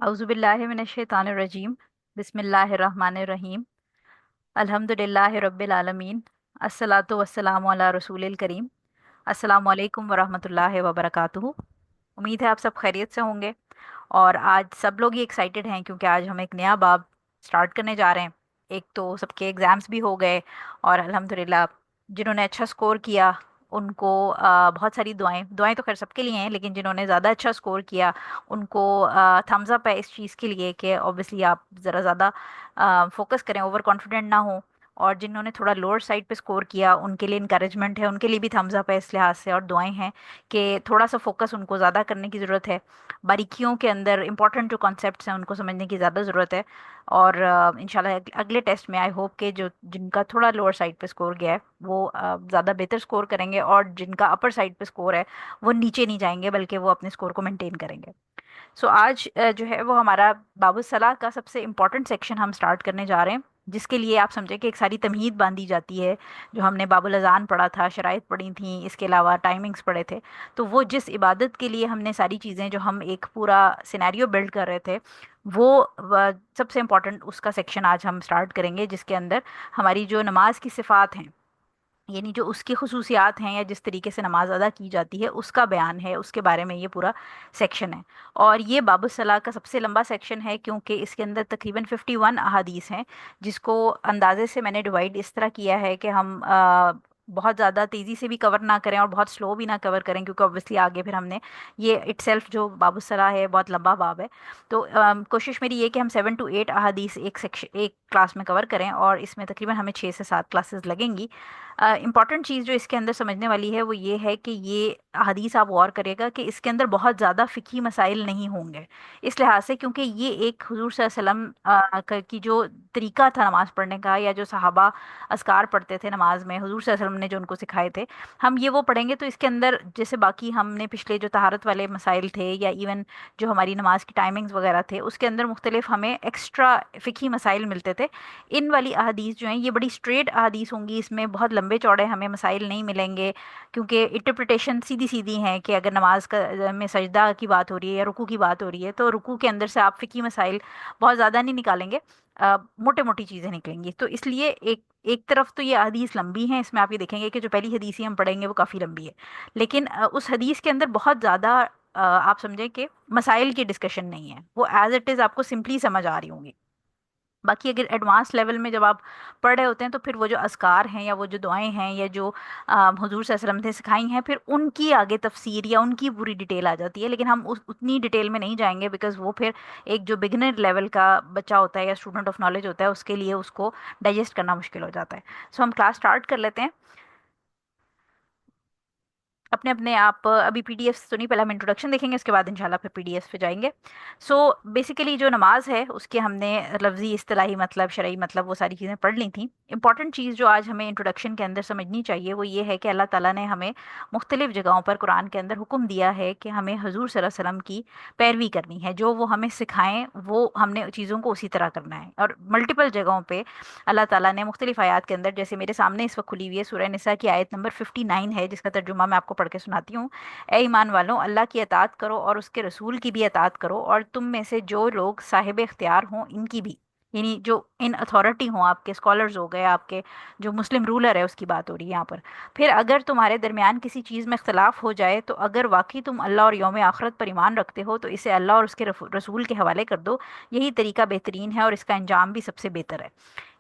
औज़ुबिल्लाहि मिनश्शैतानिर्रजीम। बिस्मिल्लाहिर्रहमानिर्रहीम। अल्हम्दुलिल्लाहि रब्बिल आलमीन। अस्सलातु वस्सलामु अला रसूलिल करीम। अस्सलामु अलैकुम वरहमतुल्लाहि वबरकातुहू। उम्मीद है आप सब खैरियत से होंगे। और आज सब लोग ही एक्साइटेड हैं क्योंकि आज हम एक नया बाब स्टार्ट करने जा रहे हैं। एक तो सबके एग्ज़ाम्स भी हो गए और अल्हम्दुलिल्लाह जिन्होंने अच्छा स्कोर किया उनको बहुत सारी दुआएं दुआएं तो खैर सबके लिए हैं, लेकिन जिन्होंने ज़्यादा अच्छा स्कोर किया उनको थम्स अप है इस चीज़ के लिए कि ऑब्वियसली आप ज़रा ज़्यादा फोकस करें, ओवर कॉन्फिडेंट ना हो। और जिन्होंने थोड़ा लोअर साइड पे स्कोर किया उनके लिए इनकरेजमेंट है, उनके लिए भी थम्स अप है इस लिहाज से, और दुआएं हैं कि थोड़ा सा फोकस उनको ज़्यादा करने की ज़रूरत है। बारीकियों के अंदर इंपॉर्टेंट जो कॉन्सेप्ट्स हैं उनको समझने की ज़्यादा ज़रूरत है। और इंशाल्लाह अगले टेस्ट में आई होप के जो जिनका थोड़ा लोअर साइड पे स्कोर गया है वो ज़्यादा बेहतर स्कोर करेंगे, और जिनका अपर साइड पे स्कोर है वो नीचे नहीं जाएंगे बल्कि वो अपने स्कोर को मेंटेन करेंगे। सो आज जो है वो हमारा बाबू सलाह का सबसे इम्पोर्टेंट सेक्शन हम स्टार्ट करने जा रहे हैं, जिसके लिए आप समझे कि एक सारी तमहीद बांधी जाती है। जो हमने बाबुल अज़ान पढ़ा था, शराइत पढ़ी थी, इसके अलावा टाइमिंग्स पढ़े थे। तो वो जिस इबादत के लिए हमने सारी चीज़ें जो हम एक पूरा सिनेरियो बिल्ड कर रहे थे वो सबसे इम्पोर्टेंट उसका सेक्शन आज हम स्टार्ट करेंगे, जिसके अंदर हमारी जो नमाज की सिफ़ात हैं, यानी जो उसकी खसूसियात हैं या जिस तरीके से नमाज अदा की जाती है उसका बयान है, उसके बारे में ये पूरा सेक्शन है। और ये बाबु सलाह का सबसे लंबा सेक्शन है क्योंकि इसके अंदर तकरीबन 51 अहादीस हैं, जिसको अंदाजे से मैंने डिवाइड इस तरह किया है कि हम बहुत ज़्यादा तेज़ी से भी कवर ना करें और बहुत स्लो भी ना कवर करें, क्योंकि ऑब्वियसली आगे फिर हमने ये इटसेल्फ जो बाबु सलाह है बहुत लंबा बाब है। तो कोशिश मेरी ये कि हम 7 to 8 अहादीस एक सेक्शन एक क्लास में कवर करें, और इसमें तकरीबन हमें 6 से 7 क्लासेस लगेंगी। इम्पॉर्टेंट चीज़ जो इसके अंदर समझने वाली है वो ये है कि ये हदीस आप गौर करिएगा कि इसके अंदर बहुत ज़्यादा फ़िकी मसाइल नहीं होंगे, इस लिहाज से क्योंकि ये एक हुजूर सल्लल्लाहु अलैहि वसल्लम की जो तरीका था नमाज़ पढ़ने का, या जो सहाबा अस्कार पढ़ते थे नमाज में हुजूर सल्लल्लाहु अलैहि वसल्लम ने जो उनको सिखाए थे, हम ये वो पढ़ेंगे। तो इसके अंदर जैसे बाकी हमने पिछले जो तहारत वाले मसाइल थे या इवन जो हमारी नमाज की टाइमिंग्स वगैरह थे उसके अंदर मुख्तलिफ हमें एक्स्ट्रा फ़िकी मसाइल मिलते थे। इन वाली अहादीस जो हैं ये बड़ी स्ट्रेट अहादीस होंगी, इसमें बहुत लंबे चौड़े हमें मसाइल नहीं मिलेंगे, क्योंकि इंटरप्रिटेशन सीधी सीधी है कि अगर नमाज का में सजदा की बात हो रही है या रुकू की बात हो रही है तो रुकू के अंदर से आप फ़िकी मसाइल बहुत ज़्यादा नहीं निकालेंगे, मोटे मोटी चीज़ें निकलेंगी। तो इसलिए एक एक तरफ तो ये हदीस लंबी है, इसमें आप ये देखेंगे कि जो पहली हदीस ही हम पढ़ेंगे वो काफ़ी लंबी है, लेकिन उस हदीस के अंदर बहुत ज़्यादा आप समझें कि मसाइल की डिस्कशन नहीं है, वो एज इट इज़ आपको सिंपली समझ आ रही होंगी। बाकी अगर एडवांस लेवल में जब आप पढ़ रहे होते हैं तो फिर वो जो अस्कार हैं या वो जो दुआएं हैं या जो हुजूर सल्लल्लाहु अलैहि वसल्लम ने सिखाई हैं, फिर उनकी आगे तफसीर या उनकी पूरी डिटेल आ जाती है, लेकिन हम उस उतनी डिटेल में नहीं जाएंगे बिकॉज वो फिर एक जो बिगिनर लेवल का बच्चा होता है या स्टूडेंट ऑफ नॉलेज होता है उसके लिए उसको डाइजेस्ट करना मुश्किल हो जाता है। सो हम क्लास स्टार्ट कर लेते हैं। अपने अपने आप अभी पीडीएफ तो नहीं, पहले हम इंट्रोडक्शन देखेंगे उसके बाद इंशाल्लाह फिर पीडीएफ पे जाएंगे। सो बेसिकली जो नमाज है उसके हमने लफ्ज़ी इस्तिलाही मतलब शरई मतलब वो सारी चीज़ें पढ़ ली थी। इंपॉर्टेंट चीज़ जो आज हमें इंट्रोडक्शन के अंदर समझनी चाहिए वो ये है कि अल्लाह ताला ने हमें मुख्तलिफ जगहों पर कुरान के अंदर हुक्म दिया है कि हमें हजूर सल्लल्लाहु अलैहि वसल्लम की पैरवी करनी है, जो वो हमें सिखाएं वो हमने चीज़ों को उसी तरह करना है। और मल्टीपल जगहों पर अल्लाह ताला ने मुख्तलिफ आयात के अंदर, जैसे मेरे सामने इस वक्त खुली हुई है सूरह निसा की आयत नंबर 59 है, जिसका तर्जुमा मैं आपको पढ़ के सुनाती हूँ। ए ईमान वालों, अल्लाह की अतात करो और उसके रसूल की भी अतात करो, और तुम में से जो लोग साहिब इख्तियार हों इनकी भी, यानी जो इन अथॉरिटी हों, आपके स्कॉलर्स हो गए, आपके जो मुस्लिम रूलर है उसकी बात हो रही है यहाँ पर। फिर अगर तुम्हारे दरमियान किसी चीज़ में इख्तलाफ हो जाए तो अगर वाकई तुम अल्लाह और यौम आखरत पर ईमान रखते हो तो इसे अल्लाह और उसके रसूल के हवाले कर दो, यही तरीका बेहतरीन है और इसका अंजाम भी सबसे बेहतर है।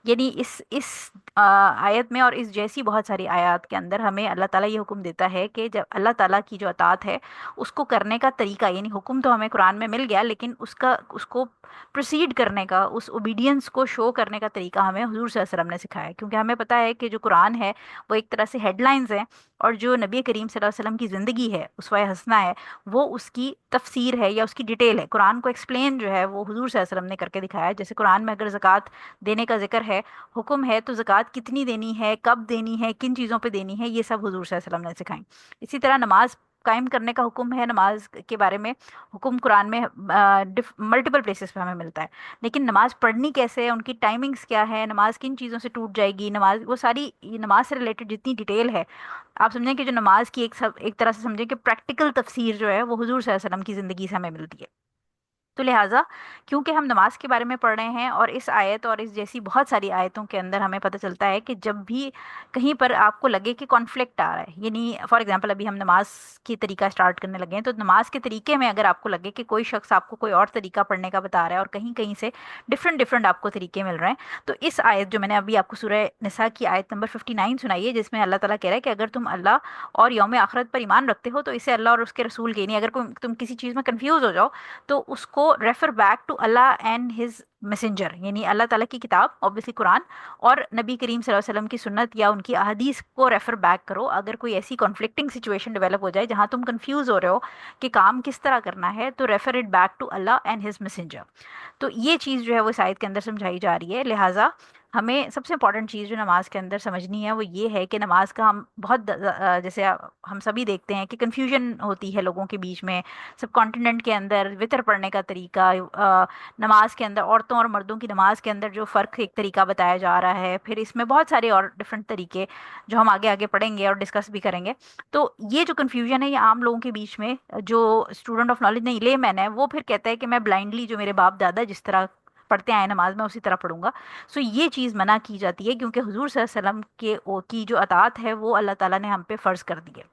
यानी इस आयत में और इस जैसी बहुत सारी आयत के अंदर हमें अल्लाह ताला ये हुक्म देता है कि जब अल्लाह ताला की जो अतात है उसको करने का तरीका, यानी हुक्म तो हमें कुरान में मिल गया लेकिन उसका उसको प्रोसीड करने का, उस ओबीडियंस को शो करने का तरीका हमें हुजूर सल्लल्लाहु अलैहि वसल्लम ने सिखाया है। क्योंकि हमें पता है कि जो कुरान है वो एक तरह से हेडलाइंस है, और जो नबी करीम सल्लल्लाहु अलैहि वसल्लम की ज़िंदगी है उसवा हसना है वो उसकी तफसीर है या उसकी डिटेल है। कुरान को एक्सप्लेन जो है वो हुजूर सल्लल्लाहु अलैहि वसल्लम ने करके दिखाया है। जैसे कुरान में अगर ज़कात देने का जिक्र है, हुक्म है, तो ज़कात कितनी देनी है, कब देनी है, किन चीज़ों पे देनी है, ये सब हुजूर सल्लल्लाहु अलैहि वसल्लम ने सिखाई। इसी तरह नमाज कायम करने का हुक्म है, नमाज के बारे में हुक्म कुरान में मल्टीपल प्लेसेस पे हमें मिलता है। लेकिन नमाज पढ़नी कैसे है, उनकी टाइमिंग्स क्या है, नमाज किन चीज़ों से टूट जाएगी, नमाज वो सारी ये नमाज से रिलेटेड जितनी डिटेल है, आप समझें कि जो नमाज की एक तरह से समझें कि प्रैक्टिकल तफसीर जो है वो हुजूर सल्लल्लाहु अलैहि वसल्लम की ज़िंदगी से हमें मिलती है। تو لہٰذا کیونکہ ہم نماز کے بارے میں پڑھ رہے ہیں، اور اس آیت اور اس جیسی بہت ساری آیتوں کے اندر ہمیں پتہ چلتا ہے کہ جب بھی کہیں پر آپ کو لگے کہ کانفلکٹ آ رہا ہے، یعنی فار ایگزامپل ابھی ہم نماز کی طریقہ اسٹارٹ کرنے لگے ہیں، تو نماز کے طریقے میں اگر آپ کو لگے کہ کوئی شخص آپ کو کوئی اور طریقہ پڑھنے کا بتا رہا ہے اور کہیں کہیں سے ڈفرینٹ ڈفرینٹ آپ کو طریقے مل رہے ہیں، تو اس آیت جو میں نے ابھی آپ کو سورہ نساء کی آیت نمبر 59 سنائی ہے، جس میں اللہ تعالیٰ کہہ رہا ہے کہ اگر تم اللہ اور یوم آخرت پر ایمان رکھتے ہو تو اسے اللہ اور اس کے رسول کے، یعنی اگر تم کسی چیز میں کنفیوز ہو جاؤ تو اس کو refer back to Allah and his messenger, یعنی اللہ تعالیٰ کی کتاب obviously قرآن، اور نبی کریم صلی اللہ علیہ وسلم کی سنت یا ان کی احادیث کو ریفر بیک کرو اگر کوئی ایسی کانفلکٹنگ سچویشن ڈیولپ ہو جائے جہاں تم کنفیوز ہو رہے ہو کہ کام کس طرح کرنا ہے، تو refer it back to Allah and his messenger. تو یہ چیز جو ہے وہ اس آیت کے اندر سمجھائی جا رہی ہے۔ لہٰذا ہمیں سب سے امپورٹنٹ چیز جو نماز کے اندر سمجھنی ہے وہ یہ ہے کہ نماز کا ہم بہت جیسے ہم سبھی دیکھتے ہیں کہ کنفیوژن ہوتی ہے لوگوں کے بیچ میں، سب کانٹیننٹ کے اندر وطر پڑھنے کا طریقہ، نماز کے اندر عورتوں اور مردوں کی نماز کے اندر جو فرق ایک طریقہ بتایا جا رہا ہے، پھر اس میں بہت سارے اور ڈفرینٹ طریقے جو ہم آگے آگے پڑھیں گے اور ڈسکس بھی کریں گے۔ تو یہ جو کنفیوژن ہے یہ عام لوگوں کے بیچ میں، جو اسٹوڈنٹ آف نالج نہیں، لے مین ہے، وہ پھر کہتا ہے کہ میں بلائنڈلی جو میرے باپ دادا جس طرح پڑھتے آئے نماز میں اسی طرح پڑھوں گا۔ سو یہ چیز منع کی جاتی ہے کیونکہ حضور صلی اللہ علیہ وسلم کی جو اطاعت ہے وہ اللہ تعالیٰ نے ہم پہ فرض کر دی ہے،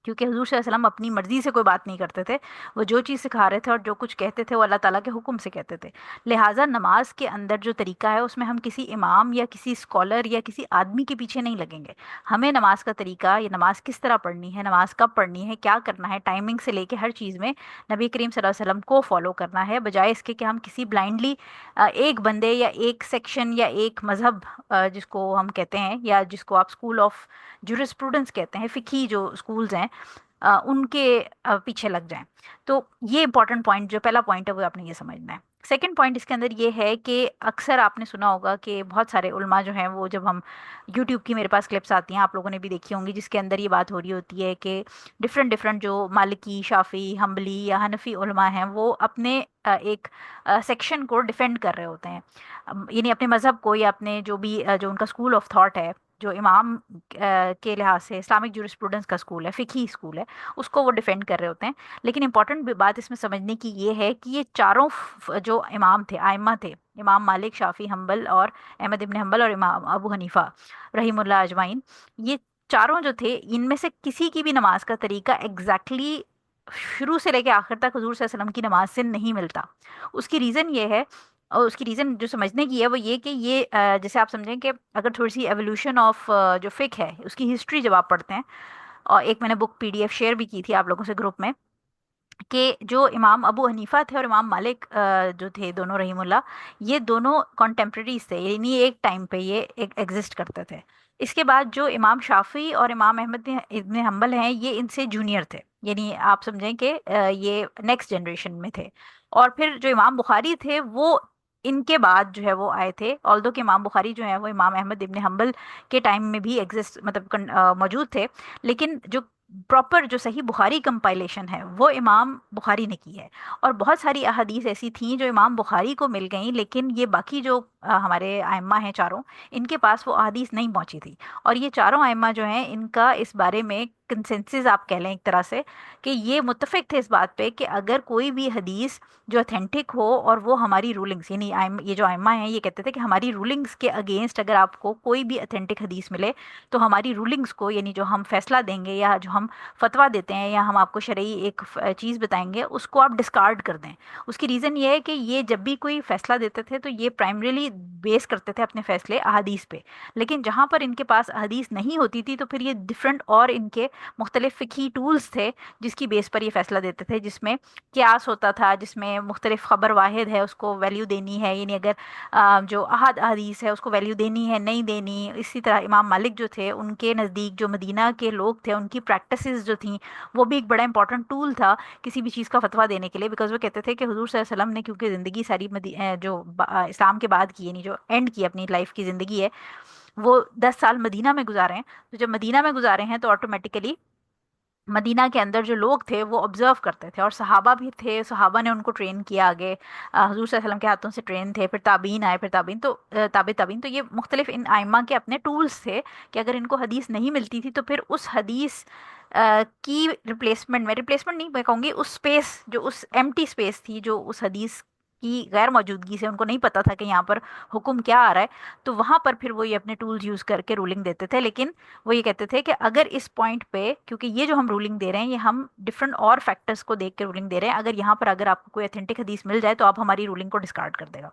کیونکہ حضور صلی اللہ علیہ وسلم اپنی مرضی سے کوئی بات نہیں کرتے تھے، وہ جو چیز سکھا رہے تھے اور جو کچھ کہتے تھے وہ اللہ تعالیٰ کے حکم سے کہتے تھے۔ لہٰذا نماز کے اندر جو طریقہ ہے اس میں ہم کسی امام یا کسی اسکالر یا کسی آدمی کے پیچھے نہیں لگیں گے۔ ہمیں نماز کا طریقہ، یہ نماز کس طرح پڑھنی ہے، نماز کب پڑھنی ہے، کیا کرنا ہے، ٹائمنگ سے لے کے ہر چیز میں نبی کریم صلی اللہ علیہ وسلم کو فالو کرنا ہے، بجائے اس کے کہ ہم کسی بلائنڈلی ایک بندے یا ایک سیکشن یا ایک مذہب جس کو ہم کہتے ہیں، یا جس کو آپ اسکول آف جورسپروڈنس کہتے ہیں، فقہی جو اسکولز ہیں، ان کے پیچھے لگ جائیں۔ تو یہ امپورٹنٹ پوائنٹ، جو پہلا پوائنٹ ہے وہ آپ نے یہ سمجھنا ہے۔ سیکنڈ پوائنٹ اس کے اندر یہ ہے کہ اکثر آپ نے سنا ہوگا کہ بہت سارے علماء جو ہیں وہ، جب ہم یوٹیوب کی میرے پاس کلپس آتی ہیں، آپ لوگوں نے بھی دیکھی ہوں گی، جس کے اندر یہ بات ہو رہی ہوتی ہے کہ ڈفرینٹ ڈفرینٹ جو مالکی، شافعی، حنبلی یا حنفی علماء ہیں وہ اپنے ایک سیکشن کو ڈیفینڈ کر رہے ہوتے ہیں، یعنی اپنے مذہب کو یا اپنے جو بھی جو ان کا اسکول آف تھاٹ ہے، جو امام کے لحاظ سے اسلامک جورسپروڈنس کا اسکول ہے، فقہی اسکول ہے، اس کو وہ ڈیفینڈ کر رہے ہوتے ہیں۔ لیکن امپورٹنٹ بات اس میں سمجھنے کی یہ ہے کہ یہ چاروں جو امام تھے، آئمہ تھے، امام مالک، شافعی، حنبل اور احمد ابن حنبل اور امام ابو حنیفہ رحیم اللہ اجمعین، یہ چاروں جو تھے، ان میں سے کسی کی بھی نماز کا طریقہ ایگزیکٹلی شروع سے لے کے آخر تک حضور صلی اللہ علیہ وسلم کی نماز سے نہیں ملتا۔ اس کی ریزن یہ ہے، اور اس کی ریزن جو سمجھنے کی ہے وہ یہ کہ یہ جیسے آپ سمجھیں کہ اگر تھوڑی سی ایولیوشن آف جو فقہ ہے اس کی ہسٹری جب آپ پڑھتے ہیں، اور ایک میں نے بک PDF شیئر بھی کی تھی آپ لوگوں سے گروپ میں، کہ جو امام ابو حنیفہ تھے اور امام مالک جو تھے دونوں رحیم اللہ، یہ دونوں کانٹمپریریز تھے، یعنی ایک ٹائم پہ یہ ایگزسٹ کرتے تھے۔ اس کے بعد جو امام شافعی اور امام احمد ابن حنبل ہیں یہ ان سے جونیئر تھے، یعنی آپ سمجھیں کہ یہ نیکسٹ جنریشن میں تھے۔ اور پھر جو امام بخاری تھے وہ ان کے بعد جو ہے وہ آئے تھے، آلدو کہ امام بخاری جو ہے وہ امام احمد ابن حنبل کے ٹائم میں بھی ایگزسٹ مطلب موجود تھے، لیکن جو پراپر جو صحیح بخاری کمپائلیشن ہے وہ امام بخاری نے کی ہے۔ اور بہت ساری احادیث ایسی تھیں جو امام بخاری کو مل گئیں، لیکن یہ باقی جو ہمارے ائمہ ہیں چاروں، ان کے پاس وہ احادیث نہیں پہنچی تھی۔ اور یہ چاروں ائمہ جو ہیں ان کا اس بارے میں کنسنسس آپ کہہ لیں ایک طرح سے، کہ یہ متفق تھے اس بات پہ کہ اگر کوئی بھی حدیث جو اتھینٹک ہو اور وہ ہماری رولنگس، یعنی یہ جو ائمہ ہیں یہ کہتے تھے کہ ہماری رولنگس کے اگینسٹ اگر آپ کو کوئی بھی اتھینٹک حدیث ملے تو ہماری رولنگس کو، یعنی جو ہم فیصلہ دیں گے یا جو ہم فتویٰ دیتے ہیں یا ہم آپ کو شرعی ایک چیز بتائیں گے، اس کو آپ ڈسکارڈ کر دیں۔ اس کی ریزن یہ ہے کہ یہ جب بھی کوئی فیصلہ دیتے تھے تو یہ پرائمریلی بیس کرتے تھے اپنے فیصلے احادیث پہ، لیکن جہاں پر ان کے پاس احادیث نہیں ہوتی تھی تو پھر یہ ڈفرینٹ اور ان کے مختلف فقہی ٹولز تھے جس کی بیس پر یہ فیصلہ دیتے تھے، جس میں قیاس ہوتا تھا، جس میں مختلف خبر واحد ہے اس کو ویلیو دینی ہے، یعنی اگر جو احد حدیث ہے اس کو ویلیو دینی ہے نہیں دینی۔ اسی طرح امام مالک جو تھے ان کے نزدیک جو مدینہ کے لوگ تھے ان کی پریکٹسز جو تھیں وہ بھی ایک بڑا امپورٹنٹ ٹول تھا کسی بھی چیز کا فتویٰ دینے کے لیے، بیکاز وہ کہتے تھے کہ حضور صلی اللہ علیہ وسلم نے کیونکہ زندگی ساری جو اسلام کے بعد کی، یعنی جو اینڈ کی اپنی لائف کی زندگی ہے، وہ 10 سال مدینہ میں گزارے ہیں، تو جب مدینہ میں گزارے ہیں تو آٹومیٹیکلی मदीना के अंदर जो लोग थे वो ऑब्जर्व करते थे, और सहाबा भी थे, सहाबा ने उनको ट्रेन किया आगे, हुजूर सल्लल्लाहु अलैहि वसल्लम के हाथों से ट्रेन थे, फिर ताबीन आए, फिर ताबीन तो ताबीन, तो ये मुख्तलिफ इन आइम्मा के अपने टूल्स थे कि अगर इनको हदीस नहीं मिलती थी तो फिर उस हदीस की रिप्लेसमेंट में, रिप्लेसमेंट नहीं मैं कहूँगी, उस स्पेस जो उस एम्प्टी स्पेस थी जो उस हदीस की गैर मौजूदगी से उनको नहीं पता था कि यहाँ पर हुक्म क्या आ रहा है, तो वहां पर फिर वो ये अपने टूल्स यूज करके रूलिंग देते थे। लेकिन वो ये कहते थे कि अगर इस पॉइंट पे, क्योंकि ये जो हम रूलिंग दे रहे हैं ये हम डिफरेंट और फैक्टर्स को देख के रूलिंग दे रहे हैं, अगर यहाँ पर अगर आपको कोई अथेंटिक हदीस मिल जाए तो आप हमारी रूलिंग को डिस्कार्ड कर देगा।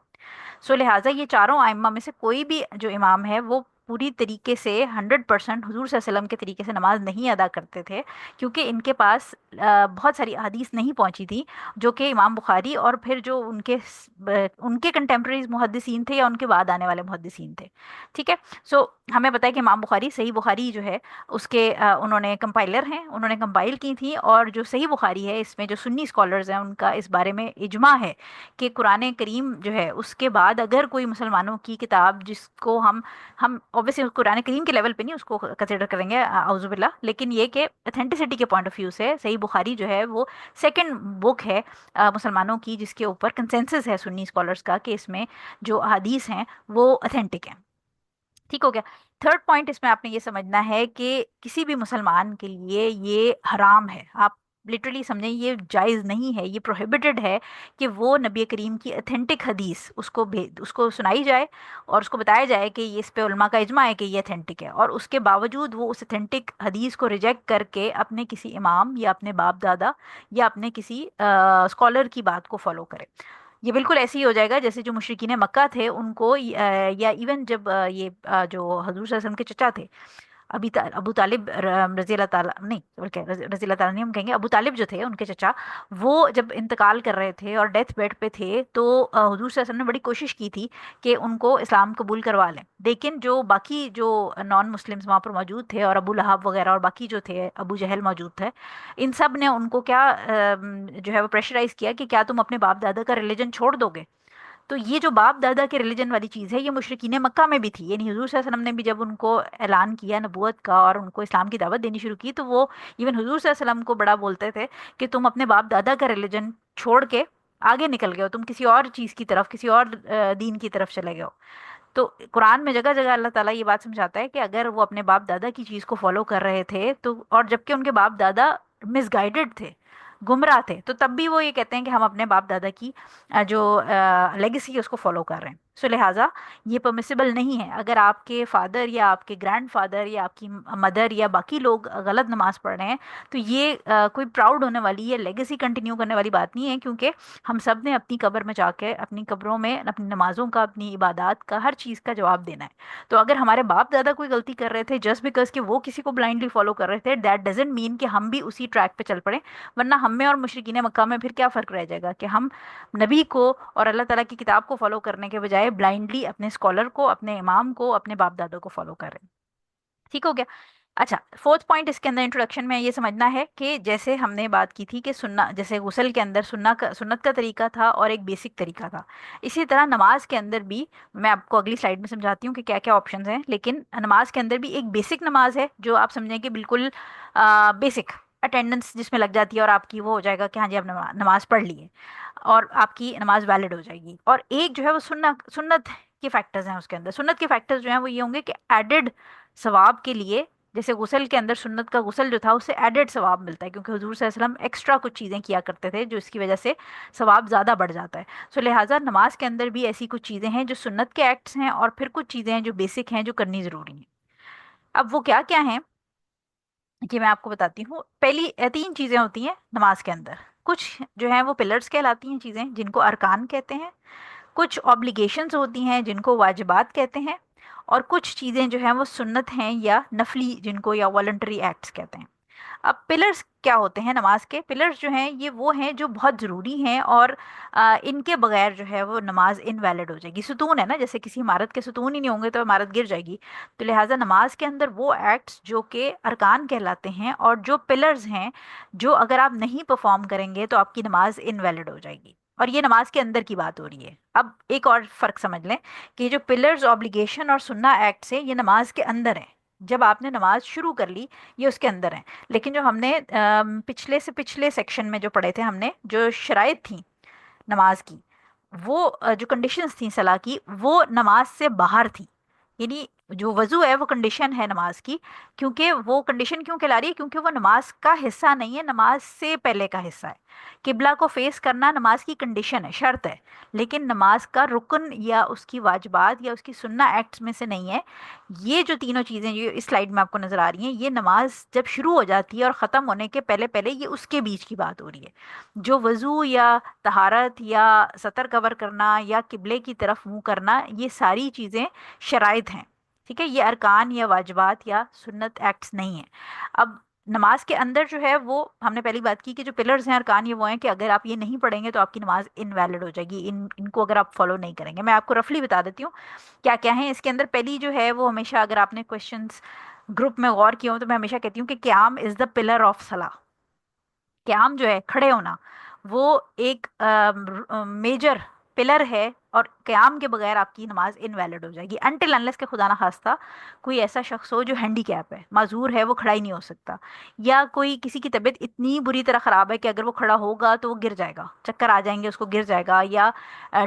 सो लिहाजा ये चारों आइम्मा में से कोई भी जो इमाम है वो पूरी तरीके से 100% हुजूर सल्लल्लाहु अलैहि वसल्लम के तरीके से नमाज नहीं अदा करते थे, क्योंकि इनके पास बहुत सारी हदीस नहीं पहुंची थी जो कि इमाम बुखारी और फिर जो उनके कंटेम्प्रेरीज मुहद्दिसीन थे या उनके बाद आने वाले मुहद्दिसीन थे। ठीक है। सो हमें पता है कि इमाम बुखारी, सही बुखारी जो है उसके उन्होंने कंपाइलर हैं, उन्होंने कंपाइल की थी, और जो सही बुखारी है इसमें जो सुन्नी स्कॉलर्स हैं उनका इस बारे में इजमा है कि कुरान करीम जो है उसके बाद अगर कोई मुसलमानों की किताब जिसको हम ऑब्वियसली कुरान करीम के लेवल पे नहीं उसको कंसिडर करेंगे आउजुबिल्ला, लेकिन ये कि अथेंटिसिटी के पॉइंट ऑफ व्यू से सही बुखारी जो है वो सेकंड बुक है मुसलमानों की जिसके ऊपर कंसेंसस है सुन्नी स्कॉलर्स का कि इसमें जो हदीस हैं वो अथेंटिक हैं। ठीक हो गया। थर्ड पॉइंट इसमें आपने ये समझना है कि किसी भी मुसलमान के लिए ये हराम है, आप लिटरली समझें ये जायज़ नहीं है, ये प्रोहिबिटेड है कि वो नबी करीम की अथेंटिक हदीस उसको सुनाई जाए और उसको बताया जाए कि ये, इस पे उलमा का इजमा है कि ये अथेंटिक है, और उसके बावजूद वो उस अथेंटिक हदीस को रिजेक्ट करके अपने किसी इमाम या अपने बाप दादा या अपने किसी स्कॉलर की बात को फॉलो करे। ये बिल्कुल ऐसे ही हो जाएगा जैसे जो मुशरिकीन मक्का थे उनको या इवन जब जो हजूर सल्लल्लाहु अलैहि वसल्लम के चचा थे, अबू तालिब रजी अल्लाह ताला नहीं, बल्कि रजी अल्लाह ताला नहीं, हम कहेंगे अबू तालिब जो थे उनके चचा, वो जब इंतकाल कर रहे थे और डेथ बेड पे थे तो हुजूर सल्लल्लाहु अलैहि वसल्लम ने बड़ी कोशिश की थी कि उनको इस्लाम कबूल करवा लें, लेकिन जो बाकी जो नॉन मुस्लिम्स वहाँ पर मौजूद थे और अबू लहाब वगैरह और बाकी जो थे, अबू जहल मौजूद थे, इन सब ने उनको क्या जो है वो प्रेशराइज किया कि क्या तुम अपने बाप दादा का रिलीजन छोड़ दोगे। तो ये जो बाप दादा के रिलीजन वाली चीज़ है ये मुशरिकीन मक्का में भी थी, यानी हुजूर सल्लल्लाहु अलैहि वसल्लम ने भी जब उनको ऐलान किया नबूवत का और उनको इस्लाम की दावत देनी शुरू की तो वो इवन हुजूर सल्लल्लाहु अलैहि वसल्लम को बड़ा बोलते थे कि तुम अपने बाप दादा का रिलीजन छोड़ के आगे निकल गए हो, तुम किसी और चीज़ की तरफ, किसी और दीन की तरफ चले गए हो। तो कुरान में जगह जगह अल्लाह ताला ये बात समझाता है कि अगर वो अपने बाप दादा की चीज़ को फॉलो कर रहे थे तो, और जबकि उनके बाप दादा मिसगाइडेड थे, गुमराह थे, तो तब भी वो ये कहते हैं कि हम अपने बाप दादा की जो लेगेसी है उसको फॉलो कर रहे हैं। सो लिहाजा ये परमिसिबल नहीं है। अगर आपके फादर या आपके ग्रैंड फादर या आपकी मदर या बाकी लोग गलत नमाज पढ़ रहे हैं तो ये कोई प्राउड होने वाली या लेगेसी कंटिन्यू करने वाली बात नहीं है, क्योंकि हम सब ने अपनी कब्र में जाके अपनी कब्रों में अपनी नमाजों का, अपनी इबादत का, हर चीज़ का जवाब देना है। तो अगर हमारे बाप दादा कोई गलती कर रहे थे जस्ट बिकॉज कि वो किसी को ब्लाइंडली फॉलो कर रहे थे, दैट डजेंट मीन कि हम भी उसी ट्रैक पे चल पड़े, वरना हम में और मुशरिकीन मक्का में फिर क्या फ़र्क रह जाएगा कि हम नबी को और अल्लाह ताला की किताब को फॉलो करने के बजाय ब्लाइंडली अपने स्कॉलर को, अपने इमाम को, अपने बाप दादों को फॉलो कर रहे हैं। ठीक हो गया। अच्छा, फोर्थ पॉइंट इसके अंदर इंट्रोडक्शन में ये समझना है कि जैसे हमने बात की थी कि सुन्ना, जैसे गुसल के अंदर सुन्नत का तरीका था और एक बेसिक तरीका था, इसी तरह नमाज के अंदर भी, मैं आपको अगली स्लाइड में समझाती हूँ कि क्या क्या ऑप्शंस हैं, लेकिन नमाज के अंदर भी एक बेसिक नमाज है जो आप समझें कि बिल्कुल बेसिक अटेंडेंस जिसमें लग जाती है और आपकी वो हो जाएगा कि हाँ जी आप नमाज पढ़ ली है और आपकी नमाज वैलिड हो जाएगी। और एक जो है वो सुन्नत के फैक्टर्स हैं उसके अंदर। सुन्नत के फैक्टर्स जो हैं वो ये होंगे कि एडेड सवाब के लिए, जैसे गुसल के अंदर सुन्नत का गुसल जो था उससे एडेड सवाब मिलता है, क्योंकि हुजूर सल्लल्लाहु अलैहि वसल्लम एक्स्ट्रा कुछ चीज़ें किया करते थे जो इसकी वजह से सवाब ज़्यादा बढ़ जाता है। सो लिहाजा नमाज के अंदर भी ऐसी कुछ चीज़ें हैं जो सुन्नत के एक्ट्स हैं और फिर कुछ चीज़ें हैं जो बेसिक हैं जो करनी ज़रूरी हैं। अब वो क्या क्या हैं कि मैं आपको बताती हूँ। पहली तीन चीज़ें होती हैं नमाज के अंदर, कुछ जो हैं वो पिलर्स कहलाती हैं चीज़ें जिनको अरकान कहते हैं, कुछ ऑब्लिगेशंस होती हैं जिनको वाजिबात कहते हैं, और कुछ चीज़ें जो हैं वो सुन्नत हैं या नफली जिनको या वॉलंटरी एक्ट्स कहते हैं। अब पिलर्स क्या होते हैं नमाज के? पिलर्स जो हैं ये वो हैं जो बहुत ज़रूरी हैं और इनके बगैर जो है वो नमाज इनवैलिड हो जाएगी। सुतून है ना, जैसे किसी इमारत के सुतून ही नहीं होंगे तो इमारत गिर जाएगी। तो लिहाजा नमाज के अंदर वो एक्ट्स जो कि अरकान कहलाते हैं और जो पिलर्स हैं, जो अगर आप नहीं परफॉर्म करेंगे तो आपकी नमाज इनवैलिड हो जाएगी। और ये नमाज के अंदर की बात हो रही है। अब एक और फ़र्क समझ लें कि जो पिलर्स, ऑब्लिगेशन और सुन्ना एक्ट्स है ये नमाज के अंदर है, جب آپ نے نماز شروع کر لی یہ اس کے اندر ہیں. لیکن جو ہم نے پچھلے سے پچھلے سیکشن میں جو پڑھے تھے ہم نے جو شرائط تھیں نماز کی، وہ جو کنڈیشنز تھیں صلاح کی وہ نماز سے باہر تھیں. یعنی جو وضو ہے وہ کنڈیشن ہے نماز کی. کیونکہ وہ کنڈیشن کیوں کہلا رہی ہے؟ کیونکہ وہ نماز کا حصہ نہیں ہے، نماز سے پہلے کا حصہ ہے. قبلہ کو فیس کرنا نماز کی کنڈیشن ہے، شرط ہے، لیکن نماز کا رکن یا اس کی واجبات یا اس کی سنہ ایکٹس میں سے نہیں ہے. یہ جو تینوں چیزیں جو اس سلائیڈ میں آپ کو نظر آ رہی ہیں، یہ نماز جب شروع ہو جاتی ہے اور ختم ہونے کے پہلے پہلے، یہ اس کے بیچ کی بات ہو رہی ہے. جو وضو یا طہارت یا سطر کور کرنا یا قبلے کی طرف منہ کرنا، یہ ساری چیزیں شرائط ہیں. ٹھیک ہے، یہ ارکان یا واجبات یا سنت ایکٹس نہیں ہیں. اب نماز کے اندر جو ہے وہ ہم نے پہلی بات کی کہ جو پلرز ہیں ارکان یہ وہ ہیں کہ اگر آپ یہ نہیں پڑھیں گے تو آپ کی نماز انویلڈ ہو جائے گی، ان کو اگر آپ فالو نہیں کریں گے. میں آپ کو رفلی بتا دیتی ہوں کیا کیا ہیں اس کے اندر. پہلی جو ہے وہ ہمیشہ اگر آپ نے کوشچنس گروپ میں غور کیا ہو تو میں ہمیشہ کہتی ہوں کہ قیام از دا پلر آف صلاح. قیام جو ہے کھڑے ہونا وہ ایک میجر پلر ہے، اور قیام کے بغیر آپ کی نماز انویلڈ ہو جائے گی انٹل انلیس کہ خدا نہ خواستہ کوئی ایسا شخص ہو جو ہینڈی کیپ ہے، معذور ہے، وہ کھڑا ہی نہیں ہو سکتا، یا کوئی کسی کی طبیعت اتنی بری طرح خراب ہے کہ اگر وہ کھڑا ہوگا تو وہ گر جائے گا، چکر آ جائیں گے اس کو، گر جائے گا، یا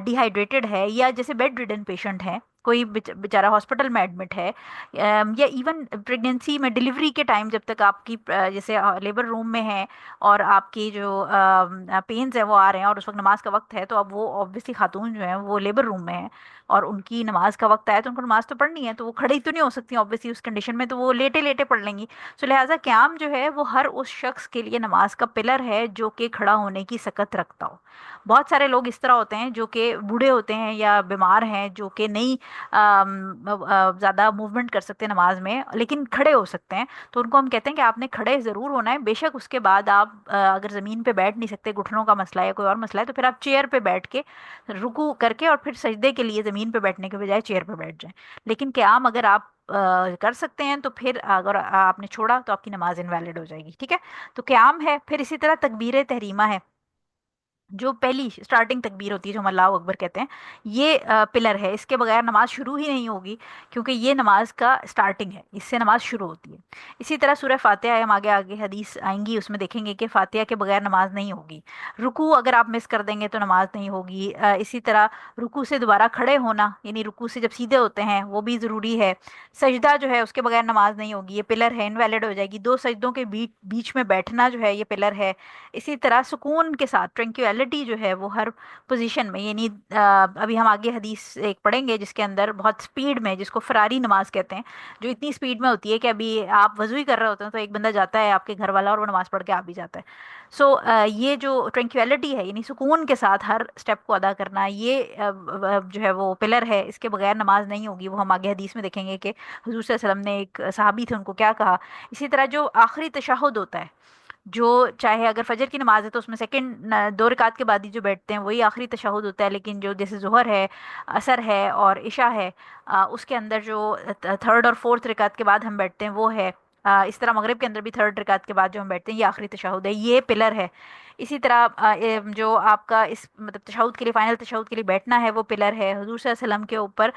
ڈی ہائیڈریٹڈ ہے، یا جیسے بیڈ ریڈن پیشنٹ ہے، کوئی بیچارہ ہاسپٹل میں ایڈمٹ ہے، یا ایون پریگنینسی میں ڈلیوری کے ٹائم جب تک آپ کی جیسے لیبر روم میں ہے اور آپ کی جو پینز ہیں وہ آ رہے ہیں اور اس وقت نماز کا وقت ہے، تو اب وہ آبویسلی خاتون جو ہیں وہ لیبر روم میں ہیں اور ان کی نماز کا وقت آیا تو ان کو نماز تو پڑھنی ہے، تو وہ کھڑی تو نہیں ہو سکتی آبویسلی اس کنڈیشن میں، تو وہ لیٹے لیٹے پڑھ لیں گی. سو لہٰذا قیام جو ہے وہ ہر اس شخص کے لیے نماز کا پلر ہے جو کہ کھڑا ہونے کی سکت رکھتا ہو. بہت سارے لوگ اس طرح ہوتے ہیں جو کہ بوڑھے ہوتے ہیں یا بیمار ہیں، جو کہ نہیں زیادہ موومنٹ کر سکتے نماز میں لیکن کھڑے ہو سکتے ہیں، تو ان کو ہم کہتے ہیں کہ آپ نے کھڑے ضرور ہونا ہے. بے شک اس کے بعد آپ اگر زمین پہ بیٹھ نہیں سکتے، گھٹنوں کا مسئلہ ہے، کوئی اور مسئلہ ہے، تو پھر آپ چیئر پہ بیٹھ کے رکوع کر کے اور پھر سجدے کے لیے زمین پہ بیٹھنے کے بجائے چیئر پہ بیٹھ جائیں. لیکن قیام اگر آپ کر سکتے ہیں تو پھر اگر آپ نے چھوڑا تو آپ کی نماز انویلڈ ہو جائے گی. ٹھیک ہے، تو قیام ہے. پھر اسی طرح تکبیر تحریمہ ہے، جو پہلی سٹارٹنگ تکبیر ہوتی ہے جو ہم اللہ اکبر کہتے ہیں، یہ پلر ہے، اس کے بغیر نماز شروع ہی نہیں ہوگی، کیونکہ یہ نماز کا سٹارٹنگ ہے، اس سے نماز شروع ہوتی ہے. اسی طرح سورہ فاتحہ ہے، ہم آگے آگے حدیث آئیں گی اس میں دیکھیں گے کہ فاتحہ کے بغیر نماز نہیں ہوگی. رکوع اگر آپ مس کر دیں گے تو نماز نہیں ہوگی. اسی طرح رکوع سے دوبارہ کھڑے ہونا، یعنی رکوع سے جب سیدھے ہوتے ہیں وہ بھی ضروری ہے. سجدہ جو ہے اس کے بغیر نماز نہیں ہوگی، یہ پلر ہے، انویلڈ ہو جائے گی. دو سجدوں کے بیچ میں بیٹھنا جو ہے یہ پلر ہے. اسی طرح سکون کے ساتھ ٹرنکویلٹی جو ہے وہ ہر پوزیشن میں، یعنی ابھی ہم آگے حدیث ایک پڑھیں گے جس کے اندر بہت سپیڈ میں، جس کو فراری نماز کہتے ہیں، جو اتنی سپیڈ میں ہوتی ہے کہ ابھی آپ وضو ہی کر رہے ہوتے ہیں تو ایک بندہ جاتا ہے آپ کے گھر والا اور وہ نماز پڑھ کے آ بھی جاتا ہے. سو یہ جو ٹرنکویلٹی ہے، یعنی سکون کے ساتھ ہر سٹیپ کو ادا کرنا، یہ جو ہے وہ پلر ہے، اس کے بغیر نماز نہیں ہوگی. وہ ہم آگے حدیث میں دیکھیں گے کہ حضور صلی اللہ علیہ وسلم نے ایک صحابی تھے ان کو کیا کہا. اسی طرح جو آخری تشہد ہوتا ہے، جو چاہے اگر فجر کی نماز ہے تو اس میں سیکنڈ 2 رکعت کے بعد ہی جو بیٹھتے ہیں وہی آخری تشہد ہوتا ہے، لیکن جو جیسے ظہر ہے، عصر ہے اور عشاء ہے، اس کے اندر جو تھرڈ اور فورتھ رکعت کے بعد ہم بیٹھتے ہیں وہ ہے. اس طرح مغرب کے اندر بھی تھرڈ رکعت کے بعد جو ہم بیٹھتے ہیں یہ آخری تشہد ہے، یہ پلر ہے. اسی طرح جو آپ کا اس مطلب تشہد کے لیے، فائنل تشہد کے لیے بیٹھنا ہے وہ پلر ہے. حضور صلی اللہ علیہ وسلم کے اوپر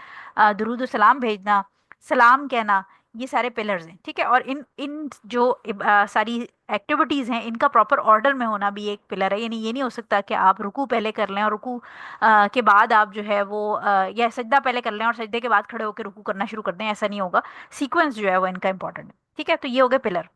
درود و سلام بھیجنا، سلام کہنا، یہ سارے پلرز ہیں. ٹھیک ہے، اور ان جو ساری ایکٹیویٹیز ہیں ان کا پراپر آرڈر میں ہونا بھی ایک پلر ہے. یعنی یہ نہیں ہو سکتا کہ آپ رکوع پہلے کر لیں اور رکوع کے بعد آپ جو ہے وہ یا سجدہ پہلے کر لیں اور سجدے کے بعد کھڑے ہو کے رکوع کرنا شروع کر دیں، ایسا نہیں ہوگا. سیکوینس جو ہے وہ ان کا امپورٹنٹ ہے. ٹھیک ہے، تو یہ ہو گئے پلر.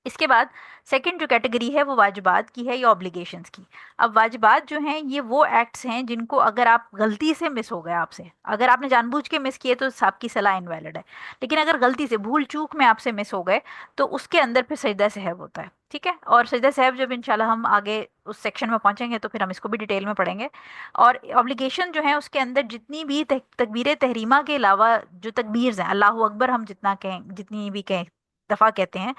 اس کے بعد سیکنڈ جو کیٹیگری ہے وہ واجبات کی ہے یا اوبلیگیشنز کی. اب واجبات جو ہیں یہ وہ ایکٹس ہیں جن کو اگر آپ غلطی سے مس ہو گئے آپ سے، اگر آپ نے جان بوجھ کے مس کیے تو آپ کی صلاح انویلڈ ہے، لیکن اگر غلطی سے بھول چوک میں آپ سے مس ہو گئے تو اس کے اندر پھر سجدہ سہو ہوتا ہے. ٹھیک ہے، اور سجدہ سہو جب انشاءاللہ ہم آگے اس سیکشن میں پہنچیں گے تو پھر ہم اس کو بھی ڈیٹیل میں پڑھیں گے. اور اوبلیگیشن جو ہیں اس کے اندر جتنی بھی تکبیر تحریمہ کے علاوہ جو تکبیرز ہیں، اللہ اکبر ہم جتنا کہیں، جتنی بھی کہیں دفعہ کہتے ہیں،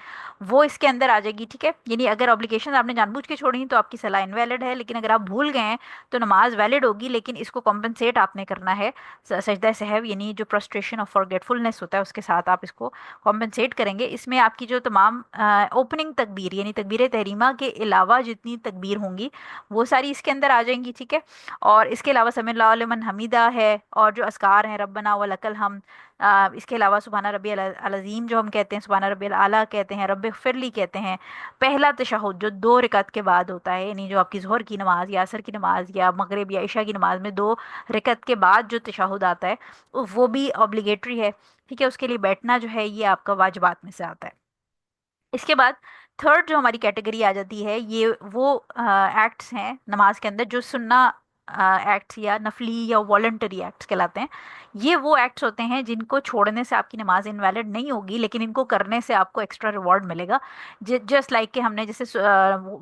وہ اس کے اندر آ جائے گی. ٹھیک ہے، یعنی اگر اوبلیگیشن آپ نے جان بوجھ کے چھوڑی تو آپ کی صلاح انویلڈ ہے، لیکن اگر آپ بھول گئے ہیں تو نماز ویلڈ ہوگی، لیکن اس کو کمپنسیٹ آپ نے کرنا ہے سجدہ سہو، یعنی جو پروسٹریشن اور فارگیٹفلنس ہوتا ہے اس کے ساتھ آپ اس کو کمپنسیٹ کریں گے. اس میں آپ کی جو تمام اوپننگ تکبیر یعنی تکبیر تحریمہ کے علاوہ جتنی تکبیر ہوں گی وہ ساری اس کے اندر آ جائیں گی. ٹھیک ہے، اور اس کے علاوہ سمی اللہ لمن حمیدہ ہے، اور جو اذکار ہیں ربنا ولک الحمد، इसके अलावा सुबहान रब्बियल अज़ीम जो हम कहते हैं, सुबहान रब्बियल आला कहते हैं, रब्बि फ़िरली कहते हैं। पहला तशहुद जो 2 रकात के बाद होता है, यानी जो आपकी ज़ोहर की नमाज या असर की नमाज या मगरिब या इशा की नमाज में 2 रकात के बाद जो तशहुद आता है, वो भी ऑब्लिगेटरी है। ठीक है, उसके लिए बैठना जो है ये आपका वाजिबात में से आता है। इसके बाद थर्ड जो हमारी कैटेगरी आ जाती है, ये वो एक्ट्स हैं नमाज के अंदर जो सुन्ना एक्ट्स या नफली या वॉलंटरी एक्ट्स कहलाते हैं। ये वो एक्ट्स होते हैं जिनको छोड़ने से आपकी नमाज इनवैलिड नहीं होगी, लेकिन इनको करने से आपको एक्स्ट्रा रिवॉर्ड मिलेगा। जस्ट लाइक कि हमने जैसे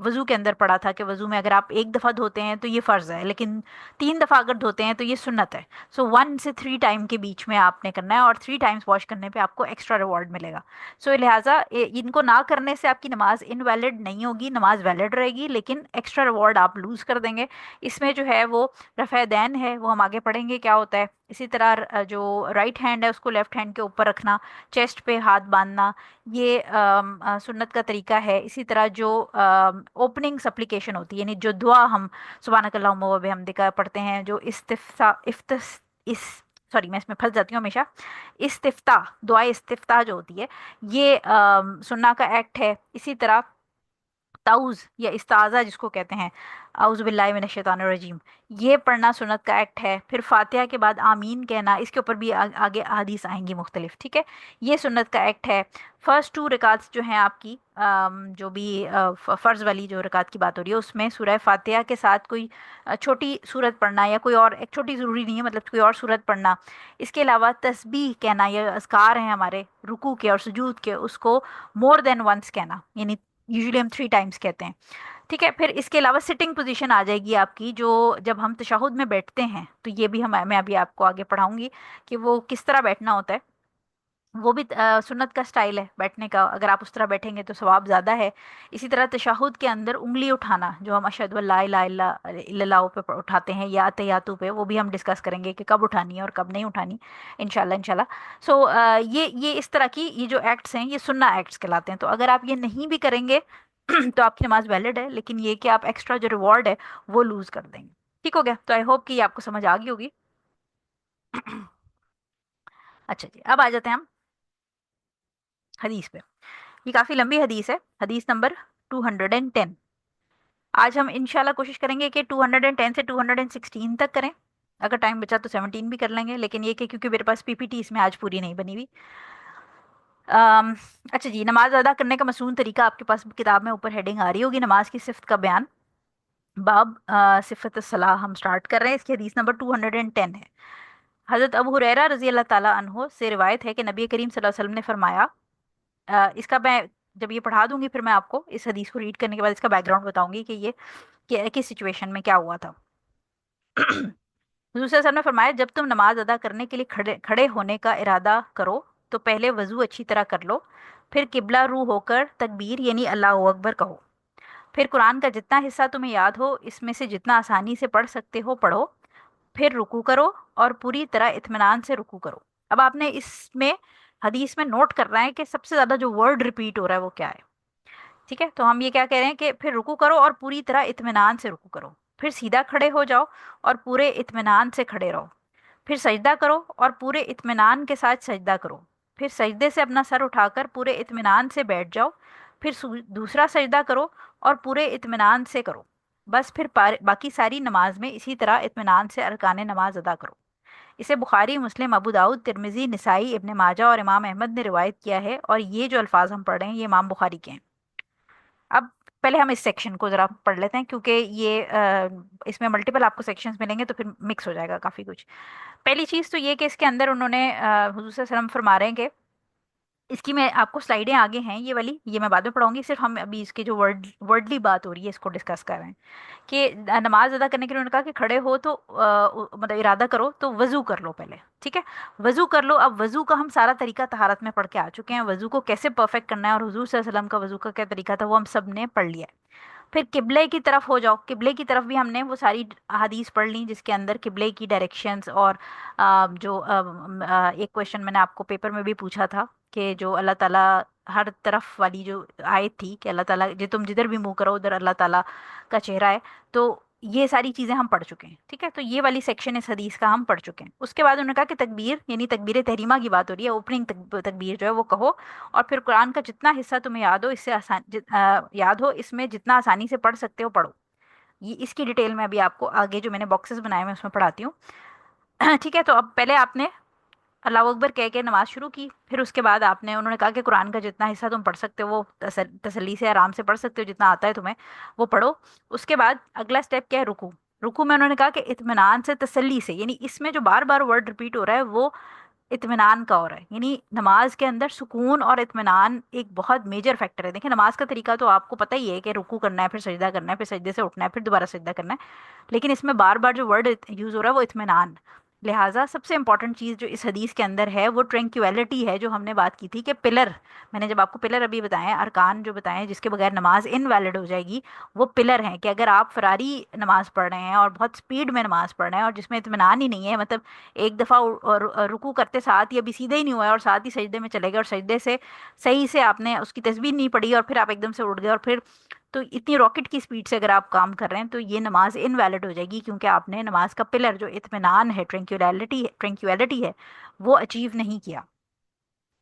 वज़ू के अंदर पढ़ा था कि वज़ू में अगर आप एक दफ़ा धोते हैं तो ये फ़र्ज़ है, लेकिन 3 दफ़ा अगर धोते हैं तो ये सुन्नत है। सो 1 से 3 टाइम के बीच में आपने करना है, और 3 टाइम्स वॉश करने पे आपको एक्स्ट्रा रिवॉर्ड मिलेगा। सो लिहाजा इनको ना करने से आपकी नमाज इनवैलिड नहीं होगी, नमाज वैलिड रहेगी, लेकिन एक्स्ट्रा रिवॉर्ड आप लूज कर देंगे। इसमें जो है वो रफ़ा दैन है, वो हम आगे पढ़ेंगे क्या होता है। इसी तरह जो राइट हैंड है उसको लेफ्ट हैंड के ऊपर रखना, चेस्ट पे हाथ बांधना, ये सुन्नत का तरीका है। इसी तरह जो ओपनिंग सप्लिकेशन होती है, यानी जो दुआ हम सुब्हानक अल्लाहुम्मा व बिहम्दिका पढ़ते हैं, जो इस्तिफ्ता इस सॉरी मैं इसमें फंस जाती हूँ हमेशा, इस्तिफ्ता, दुआ इस्तिफ्ता जो होती है, ये सुन्ना का एक्ट है। इसी तरह ताउज़ या इस्ताज़ा जिसको कहते हैं, आउज़ बिल्लाहि मिनश शैतानिर रजीम, ये पढ़ना सुन्नत का एक्ट है। फिर फातिहा के बाद आमीन कहना, इसके ऊपर भी आगे हदीस आएंगी मुख्तलिफ। ठीक है, ये सुन्नत का एक्ट है। फर्स्ट 2 रकात जो हैं आपकी, जो भी फ़र्ज़ वाली जो रकात की बात हो रही है, उसमें सूरह फातिहा के साथ कोई छोटी सूरत पढ़ना, या कोई और एक छोटी ज़रूरी नहीं है, मतलब कोई और सूरत पढ़ना। इसके अलावा तस्बीह कहना, ये अज़कार हैं हमारे रुकू के और सुजूद के, उसको मोर देन वंस कहना, यानी यूजुअली हम 3 टाइम्स कहते हैं। ठीक है, फिर इसके अलावा सिटिंग पोजीशन आ जाएगी आपकी, जो जब हम तशहुद में बैठते हैं तो ये भी हम मैं अभी आपको आगे पढ़ाऊंगी कि वो किस तरह बैठना होता है। वो भी सुन्नत का स्टाइल है बैठने का, अगर आप उस तरह बैठेंगे तो सवाब ज़्यादा है। इसी तरह तशहुद के अंदर उंगली उठाना, जो हम अशहदु अल्ला इलाहा इल्लल्लाह पे उठाते हैं, या तहियातु पे, वो भी हम डिस्कस करेंगे कि कब उठानी है और कब नहीं उठानी, इंशाल्लाह इंशाल्लाह। सो ये इस तरह की ये जो एक्ट्स हैं, ये सुन्ना एक्ट्स कहलाते हैं। तो अगर आप ये नहीं भी करेंगे तो आपकी नमाज वैलिड है, लेकिन ये कि आप एक्स्ट्रा जो रिवॉर्ड है वो लूज कर देंगे। ठीक हो गया, तो आई होप कि ये आपको समझ आ गई होगी। अच्छा जी, अब आ जाते हैं हम हदीस पे। ये काफ़ी लंबी हदीस है, हदीस नंबर 210। आज हम इंशाल्लाह कोशिश करेंगे कि 210 से 216 तक करें। अगर टाइम बचा तो 17 भी कर लेंगे, लेकिन ये कि क्योंकि मेरे पास पीपीटी इसमें आज पूरी नहीं बनी हुई। अम, अच्छा जी, नमाज अदा करने का मसून तरीका आपके पास किताब में ऊपर हेडिंग आ रही होगी, नमाज की सिफत का बयान, बाब सिफत सलाह हम स्टार्ट कर रहे हैं। इसकी हदीस नंबर 210 है। हज़रत अबू हुरैरा रज़ी अल्लाह ताला अन्हो से रिवायत है कि नबी करीम सल्लल्लाहु अलैहि वसल्लम ने फरमाया, इसका मैं जब ये पढ़ा दूंगी फिर मैं आपको इस हदीस को रीड करने के बाद इसका बैकग्राउंड बताऊंगी कि ये किस सिचुएशन में क्या हुआ था। हुजूर सल्लल्लाहु अलैहि वसल्लम ने फरमाया, जब तुम नमाज अदा करने के लिए खड़े खड़े होने का इरादा करो तो पहले वजू अच्छी तरह कर लो, फिर किबला रू होकर तकबीर यानी अल्लाह अकबर कहो। फिर कुरान का जितना हिस्सा तुम्हें याद हो इसमें से जितना आसानी से पढ़ सकते हो पढ़ो। फिर रुकू करो और पूरी तरह इत्मीनान से रुकू करो। अब आपने इसमें हदीस में नोट करना है कि सबसे ज्यादा जो वर्ड रिपीट हो रहा है वो क्या है। ठीक है, तो हम ये क्या कह रहे हैं कि फिर रुकू करो और पूरी तरह इत्मीनान से रुकू करो। फिर सीधा खड़े हो जाओ और पूरे इत्मीनान से खड़े रहो। फिर सजदा करो और पूरे इत्मीनान के साथ सजदा करो। फिर सजदे से अपना सर उठाकर पूरे इत्मीनान से बैठ जाओ। फिर दूसरा सजदा करो और पूरे इत्मीनान से करो। बस फिर बाकी सारी नमाज में इसी तरह इत्मीनान से अरकान नमाज अदा करो। इसे बुखारी, मुस्लिम, अबू दाऊद, तिरमिजी, निसाई, इब्ने माजा और इमाम अहमद ने रिवायत किया है, और ये जो अल्फाज हम पढ़ रहे हैं ये इमाम बुखारी के हैं। अब पहले हम इस सेक्शन को जरा पढ़ लेते हैं, क्योंकि ये इसमें मल्टीपल आपको सेक्शंस मिलेंगे तो फिर मिक्स हो जाएगा काफ़ी कुछ। पहली चीज़ तो ये कि इसके अंदर उन्होंने हुजूर सल्लल्लाहु अलैहि वसल्लम फरमा रहे हैं कि इसकी मैं आपको स्लाइडें आगे हैं ये वाली, ये मैं बाद में पढ़ाऊंगी, सिर्फ हम अभी इसकी जो वर्डली बात हो रही है इसको डिस्कस कर रहे हैं कि नमाज अदा करने के लिए उन्होंने कहा कि खड़े हो तो मतलब इरादा करो तो वजू कर लो पहले। ठीक है, वजू कर लो। अब वजू का हम सारा तरीका तहारत में पढ़ के आ चुके हैं, वजू को कैसे परफेक्ट करना है और हुजूर सल्लल्लाहु अलैहि वसल्लम का वजू का क्या तरीका था वो हम सब ने पढ़ लिया है। फिर किबले की तरफ हो जाओ। किबले की तरफ भी हमने वो सारी हदीस पढ़ ली जिसके अंदर किबले की डायरेक्शंस और एक क्वेश्चन मैंने आपको पेपर में भी पूछा था कि जो अल्लाह ताला हर तरफ वाली जो आयत थी कि अल्लाह ताला जो तुम जिधर भी मुंह करो उधर अल्लाह ताला का चेहरा है, तो یہ ساری چیزیں ہم پڑھ چکے ہیں، ٹھیک ہے، تو یہ والی سیکشن اس حدیث کا ہم پڑھ چکے ہیں۔ اس کے بعد انہوں نے کہا کہ تکبیر یعنی تکبیر تحریمہ کی بات ہو رہی ہے، اوپننگ تکبیر جو ہے وہ کہو، اور پھر قرآن کا جتنا حصہ تمہیں یاد ہو اس سے یاد ہو، اس میں جتنا آسانی سے پڑھ سکتے ہو پڑھو۔ یہ اس کی ڈیٹیل میں ابھی آپ کو آگے جو میں نے باکسز بنائے ہیں اس میں پڑھاتی ہوں ٹھیک ہے، تو اب پہلے آپ نے اللہ اکبر کہہ کے نماز شروع کی، پھر اس کے بعد آپ نے انہوں نے کہا کہ قرآن کا جتنا حصہ تم پڑھ سکتے ہو وہ تسلی سے آرام سے پڑھ سکتے ہو، جتنا آتا ہے تمہیں وہ پڑھو۔ اس کے بعد اگلا اسٹیپ کیا ہے؟ رکوع۔ رکوع میں انہوں نے کہا کہ اطمینان سے، تسلی سے، یعنی اس میں جو بار بار ورڈ ریپیٹ ہو رہا ہے وہ اطمینان کا ہو رہا ہے، یعنی نماز کے اندر سکون اور اطمینان ایک بہت میجر فیکٹر ہے۔ دیکھیں نماز کا طریقہ تو آپ کو پتہ ہی ہے کہ رکوع کرنا ہے، پھر سجدہ کرنا ہے، پھر سجدے سے اٹھنا ہے، پھر دوبارہ سجدہ کرنا ہے، لیکن اس میں بار بار جو ورڈ یوز ہو رہا ہے وہ اطمینان۔ لہٰذا سب سے امپورٹنٹ چیز جو اس حدیث کے اندر ہے وہ ٹرینکویلٹی ہے، جو ہم نے بات کی تھی کہ پلر، میں نے جب آپ کو پلر ابھی بتائے ہیں، ارکان جو بتائے ہیں جس کے بغیر نماز انویلڈ ہو جائے گی، وہ پلر ہیں کہ اگر آپ فراری نماز پڑھ رہے ہیں اور بہت سپیڈ میں نماز پڑھ رہے ہیں اور جس میں اطمینان ہی نہیں ہے، مطلب ایک دفعہ رکوع کرتے ساتھ ہی ابھی سیدھے ہی نہیں ہوا ہے اور ساتھ ہی سجدے میں چلے گئے اور سجدے سے صحیح سے آپ نے اس کی تسبیح نہیں پڑھی اور پھر آپ ایک دم سے اٹھ گئے، اور پھر تو اتنی راکٹ کی سپیڈ سے اگر آپ کام کر رہے ہیں تو یہ نماز انویلڈ ہو جائے گی، کیونکہ آپ نے نماز کا پلر جو اطمینان ہے، ٹرینکویلٹی ہے، وہ اچیو نہیں کیا۔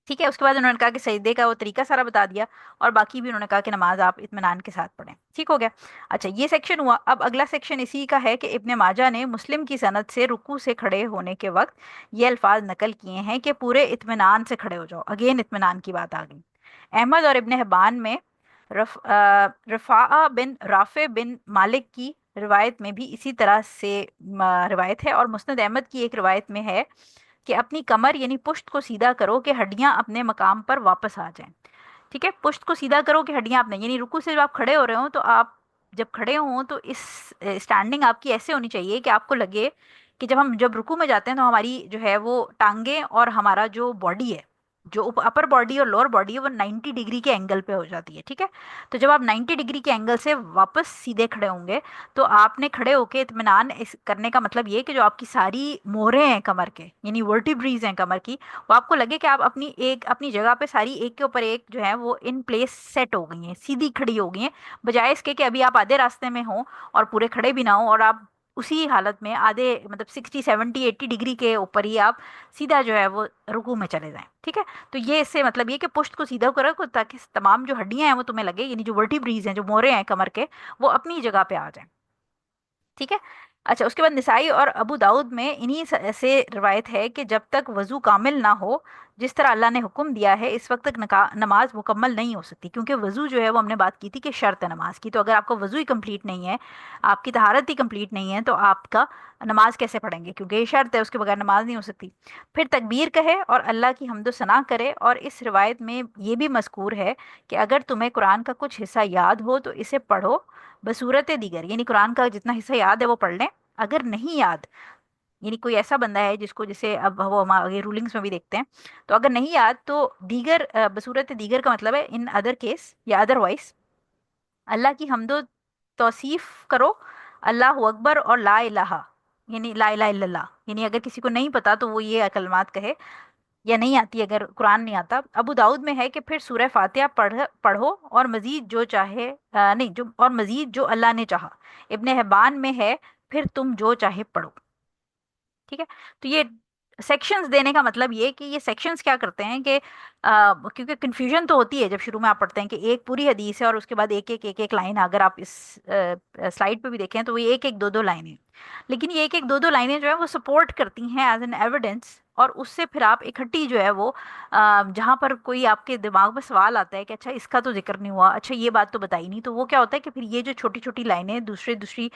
ٹھیک ہے، اس کے بعد انہوں نے کہا کہ سجدے کا وہ طریقہ سارا بتا دیا، اور باقی بھی انہوں نے کہا کہ نماز آپ اطمینان کے ساتھ پڑھیں۔ ٹھیک ہو گیا؟ اچھا، یہ سیکشن ہوا۔ اب اگلا سیکشن اسی کا ہے کہ ابن ماجہ نے مسلم کی سند سے رکوع سے کھڑے ہونے کے وقت یہ الفاظ نقل کیے ہیں کہ پورے اطمینان سے کھڑے ہو جاؤ۔ اگین اطمینان کی بات آ گئی۔ احمد اور ابن حبان میں رفاع بن رافع بن مالک کی روایت میں بھی اسی طرح سے روایت ہے، اور مسند احمد کی ایک روایت میں ہے کہ اپنی کمر یعنی پشت کو سیدھا کرو کہ ہڈیاں اپنے مقام پر واپس آ جائیں۔ ٹھیک ہے، پشت کو سیدھا کرو کہ ہڈیاں اپنے، یعنی رکوع سے جب آپ کھڑے ہو رہے ہوں تو آپ جب کھڑے ہوں تو اس اسٹینڈنگ آپ کی ایسے ہونی چاہیے کہ آپ کو لگے کہ جب رکوع میں جاتے ہیں تو ہماری جو ہے وہ ٹانگیں اور ہمارا جو باڈی ہے، جو اپر باڈی اور لوور باڈی ہے، وہ 90 ڈگری کے اینگل پہ ہو جاتی ہے۔ ٹھیک ہے، تو جب آپ 90 ڈگری کے اینگل سے واپس سیدھے کھڑے ہوں گے تو آپ نے کھڑے ہو کے اطمینان کرنے کا مطلب یہ کہ جو آپ کی ساری موہریں ہیں کمر کے، یعنی ورٹیبریز ہیں کمر کی، وہ آپ کو لگے کہ آپ اپنی جگہ پہ ساری ایک کے اوپر ایک جو ہے وہ ان پلیس سیٹ ہو گئی ہیں، سیدھی کھڑی ہو گئی ہیں، بجائے اس کے کہ ابھی آپ آدھے راستے میں ہوں اور پورے کھڑے بھی نہ ہوں اور آپ اسی حالت میں آدھے مطلب 60 70 80 ڈگری کے اوپر ہی آپ سیدھا جو ہے وہ رکوع میں چلے جائیں۔ ٹھیک ہے، تو یہ اس سے مطلب یہ کہ پشت کو سیدھا کرو تاکہ تمام جو ہڈیاں ہیں وہ تمہیں لگے، یعنی جو ورٹیبریز ہیں، جو موہرے ہیں کمر کے، وہ اپنی جگہ پہ آ جائیں۔ ٹھیک ہے، اچھا، اس کے بعد نسائی اور ابو داؤد میں انہی سے روایت ہے کہ جب تک وضو کامل نہ ہو جس طرح اللہ نے حکم دیا ہے، اس وقت تک نماز مکمل نہیں ہو سکتی، کیونکہ وضو جو ہے وہ ہم نے بات کی تھی کہ شرط ہے نماز کی، تو اگر آپ کا وضو ہی کمپلیٹ نہیں ہے، آپ کی طہارت ہی کمپلیٹ نہیں ہے، تو آپ کا نماز کیسے پڑھیں گے؟ کیونکہ یہ شرط ہے، اس کے بغیر نماز نہیں ہو سکتی۔ پھر تکبیر کہے اور اللہ کی حمد و ثنا کرے، اور اس روایت میں یہ بھی مذکور ہے کہ اگر تمہیں قرآن کا کچھ حصہ یاد ہو تو اسے پڑھو بصورت دیگر، یعنی قرآن کا جتنا حصہ یاد ہے وہ پڑھ لیں۔ اگر نہیں یاد، یعنی کوئی ایسا بندہ ہے جس کو، جسے اب وہ ہم آگے رولنگس میں بھی دیکھتے ہیں، تو اگر نہیں یاد تو دیگر، بصورت دیگر کا مطلب ہے ان ادر کیس یا ادر وائز اللہ کی حمد و توصیف کرو، اللہ اکبر اور لا الہ، یعنی لا الہ الا اللہ، یعنی اگر کسی کو نہیں پتا تو وہ یہ کلمات کہے، یا نہیں آتی اگر قرآن نہیں آتا۔ ابو داؤد میں ہے کہ پھر سورہ فاتحہ پڑھو اور مزید جو چاہے نہیں جو اور مزید جو اللہ نے چاہا۔ ابن حبان میں ہے پھر تم جو چاہے پڑھو۔ ٹھیک ہے، تو یہ سیکشنز دینے کا مطلب یہ کہ یہ سیکشنز کیا کرتے ہیں کہ کیونکہ کنفیوژن تو ہوتی ہے جب شروع میں آپ پڑھتے ہیں کہ ایک پوری حدیث ہے اور اس کے بعد ایک لائن، اگر آپ اس سلائڈ پہ بھی دیکھیں تو وہ ایک دو لائنیں، لیکن یہ ایک دو لائنیں جو ہے وہ سپورٹ کرتی ہیں ایز این ایویڈنس، اور اس سے پھر آپ اکٹھی جو ہے وہ جہاں پر کوئی آپ کے دماغ میں سوال آتا ہے کہ اچھا اس کا تو ذکر نہیں ہوا، اچھا یہ بات تو بتائی نہیں، تو وہ کیا ہوتا ہے کہ پھر یہ جو چھوٹی چھوٹی لائنیں دوسری